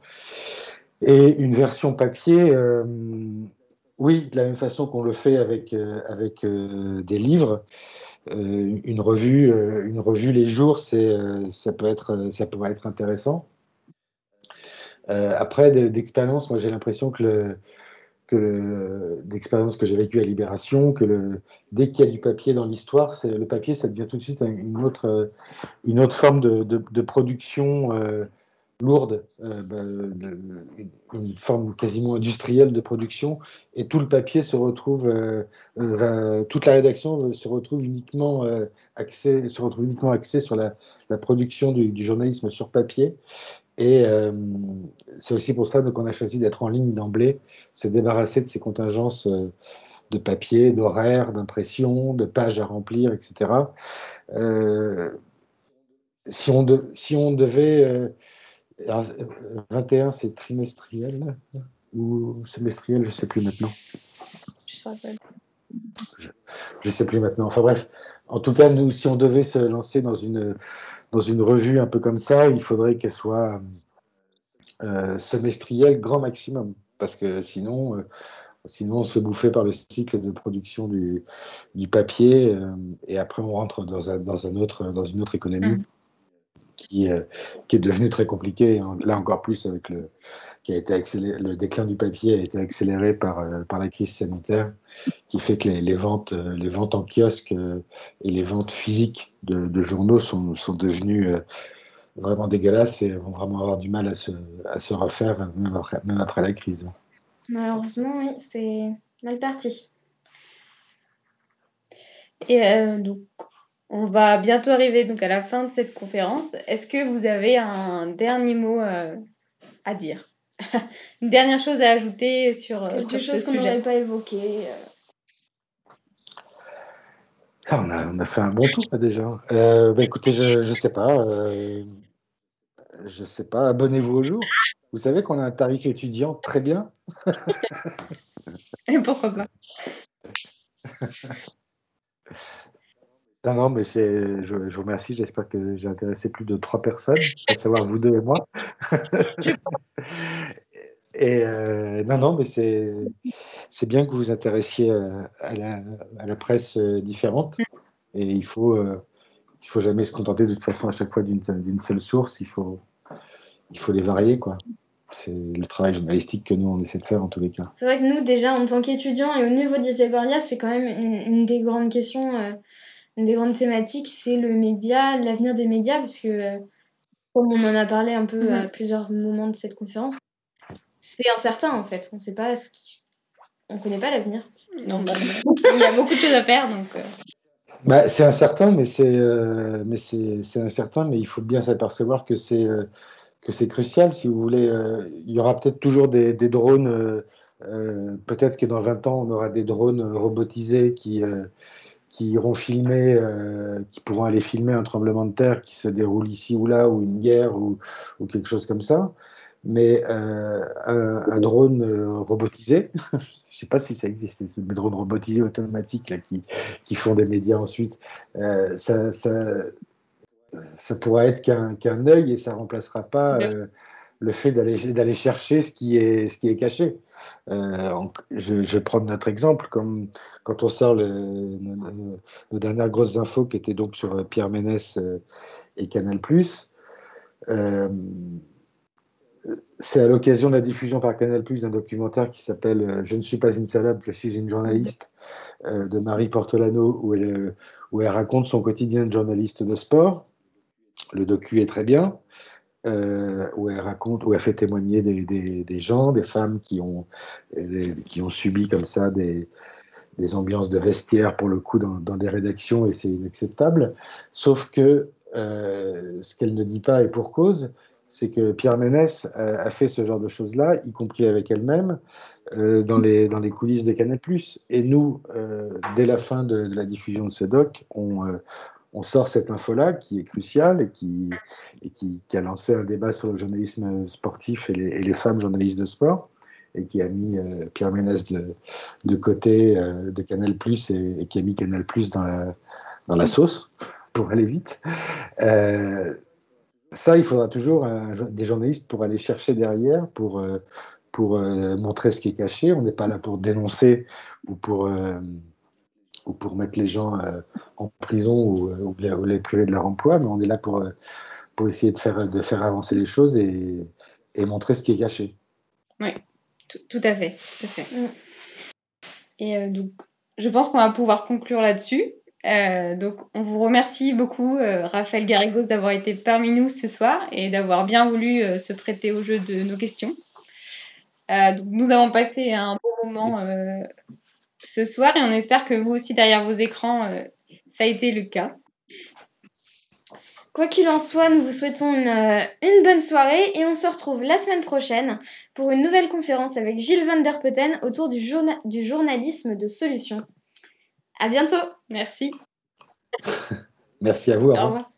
Et une version papier, oui, de la même façon qu'on le fait avec des livres. Une revue les jours, ça pourrait être intéressant. Après, d'expérience, moi j'ai l'impression d'expérience que j'ai vécue à Libération, dès qu'il y a du papier dans l'histoire, le papier, ça devient tout de suite une autre forme de production lourde, une forme quasiment industrielle de production, et tout le papier se retrouve, toute la rédaction se retrouve uniquement axée sur la production du journalisme sur papier. Et c'est aussi pour ça qu'on a choisi d'être en ligne d'emblée, se débarrasser de ces contingences de papier, d'horaires, d'impression, de pages à remplir, etc. Euh, si on devait... alors, 21, c'est trimestriel ou semestriel, je ne sais plus maintenant. Je ne sais plus maintenant. Enfin bref, en tout cas, nous, si on devait se lancer dans une revue un peu comme ça, il faudrait qu'elle soit semestrielle grand maximum, parce que sinon, on se fait bouffer par le cycle de production du papier, et après on rentre dans une autre économie qui est devenue très compliquée, hein. Là encore plus avec le déclin du papier a été accéléré par la crise sanitaire, qui fait que les ventes en kiosque et les ventes physiques de journaux sont devenues vraiment dégueulasses et vont vraiment avoir du mal à se refaire, même après la crise. Malheureusement, oui, c'est mal parti. Et donc, on va bientôt arriver donc à la fin de cette conférence. Est-ce que vous avez un dernier mot à dire? Une dernière chose à ajouter sur Quelque ce chose qu'on sujet? n'aurait pas évoqué. Ah, on a fait un bon tour là, déjà. Écoutez, je sais pas. Je sais pas. Abonnez-vous au jour. Vous savez qu'on a un tarif étudiant très bien. Et pourquoi pas? Non, non, mais je vous remercie. J'espère que j'ai intéressé plus de 3 personnes, à savoir vous deux et moi. Je pense. Et non, non, mais c'est bien que vous vous intéressiez à la presse différente. Et il faut jamais se contenter de toute façon à chaque fois d'une seule source. Il faut les varier, quoi. C'est le travail journalistique que nous, on essaie de faire en tous les cas. C'est vrai que nous, déjà, en tant qu'étudiants et au niveau d'Iségoria, c'est quand même une des grandes questions, une des grandes thématiques, c'est le média, l'avenir des médias, parce que, comme on en a parlé un peu à plusieurs moments de cette conférence, c'est incertain en fait. On sait pas on connaît pas l'avenir. Non, il y a beaucoup de choses à faire, donc. C'est incertain, c'est incertain, mais il faut bien s'apercevoir que c'est crucial. Si vous voulez, il y aura peut-être toujours des drones. Peut-être que dans 20 ans, on aura des drones robotisés qui iront filmer, qui pourront aller filmer un tremblement de terre qui se déroule ici ou là, ou une guerre, ou quelque chose comme ça. Mais un drone robotisé, je ne sais pas si ça existe, c'est des drones robotisés automatiques là, qui font des médias ensuite. Ça pourra être qu'un œil et ça ne remplacera pas le fait d'aller chercher ce qui est caché. Je vais prendre notre exemple, comme quand on sort nos dernières grosses infos qui étaient donc sur Pierre Ménès et Canal+. Euh, c'est à l'occasion de la diffusion par Canal+ d'un documentaire qui s'appelle Je ne suis pas une salope, je suis une journaliste, de Marie Portolano, où elle raconte son quotidien de journaliste de sport. Le docu est très bien. Où elle fait témoigner des gens, des femmes qui ont subi comme ça des ambiances de vestiaire pour le coup dans des rédactions, et c'est inacceptable. Sauf que ce qu'elle ne dit pas, et pour cause, c'est que Pierre Ménès a fait ce genre de choses-là, y compris avec elle-même, dans les coulisses de Canal+. Et nous, dès la fin de la diffusion de ce doc, on sort cette info-là qui est cruciale et qui a lancé un débat sur le journalisme sportif et les femmes journalistes de sport, et qui a mis Pierre Ménès de côté de Canal+, et qui a mis Canal+ dans la sauce, pour aller vite. Ça, il faudra toujours des journalistes pour aller chercher derrière, pour montrer ce qui est caché. On n'est pas là pour dénoncer ou pour mettre les gens en prison ou les priver de leur emploi, mais on est là pour essayer de faire avancer les choses et montrer ce qui est caché. Oui, tout à fait. Tout à fait. Et donc, je pense qu'on va pouvoir conclure là-dessus. Donc, on vous remercie beaucoup, Raphaël Garrigos, d'avoir été parmi nous ce soir et d'avoir bien voulu se prêter au jeu de nos questions. Donc, nous avons passé un bon moment ce soir et on espère que vous aussi, derrière vos écrans, ça a été le cas. Quoi qu'il en soit, nous vous souhaitons une bonne soirée et on se retrouve la semaine prochaine pour une nouvelle conférence avec Gilles Van der Putten autour du journalisme de solutions. À bientôt. Merci. Merci à vous. Au revoir.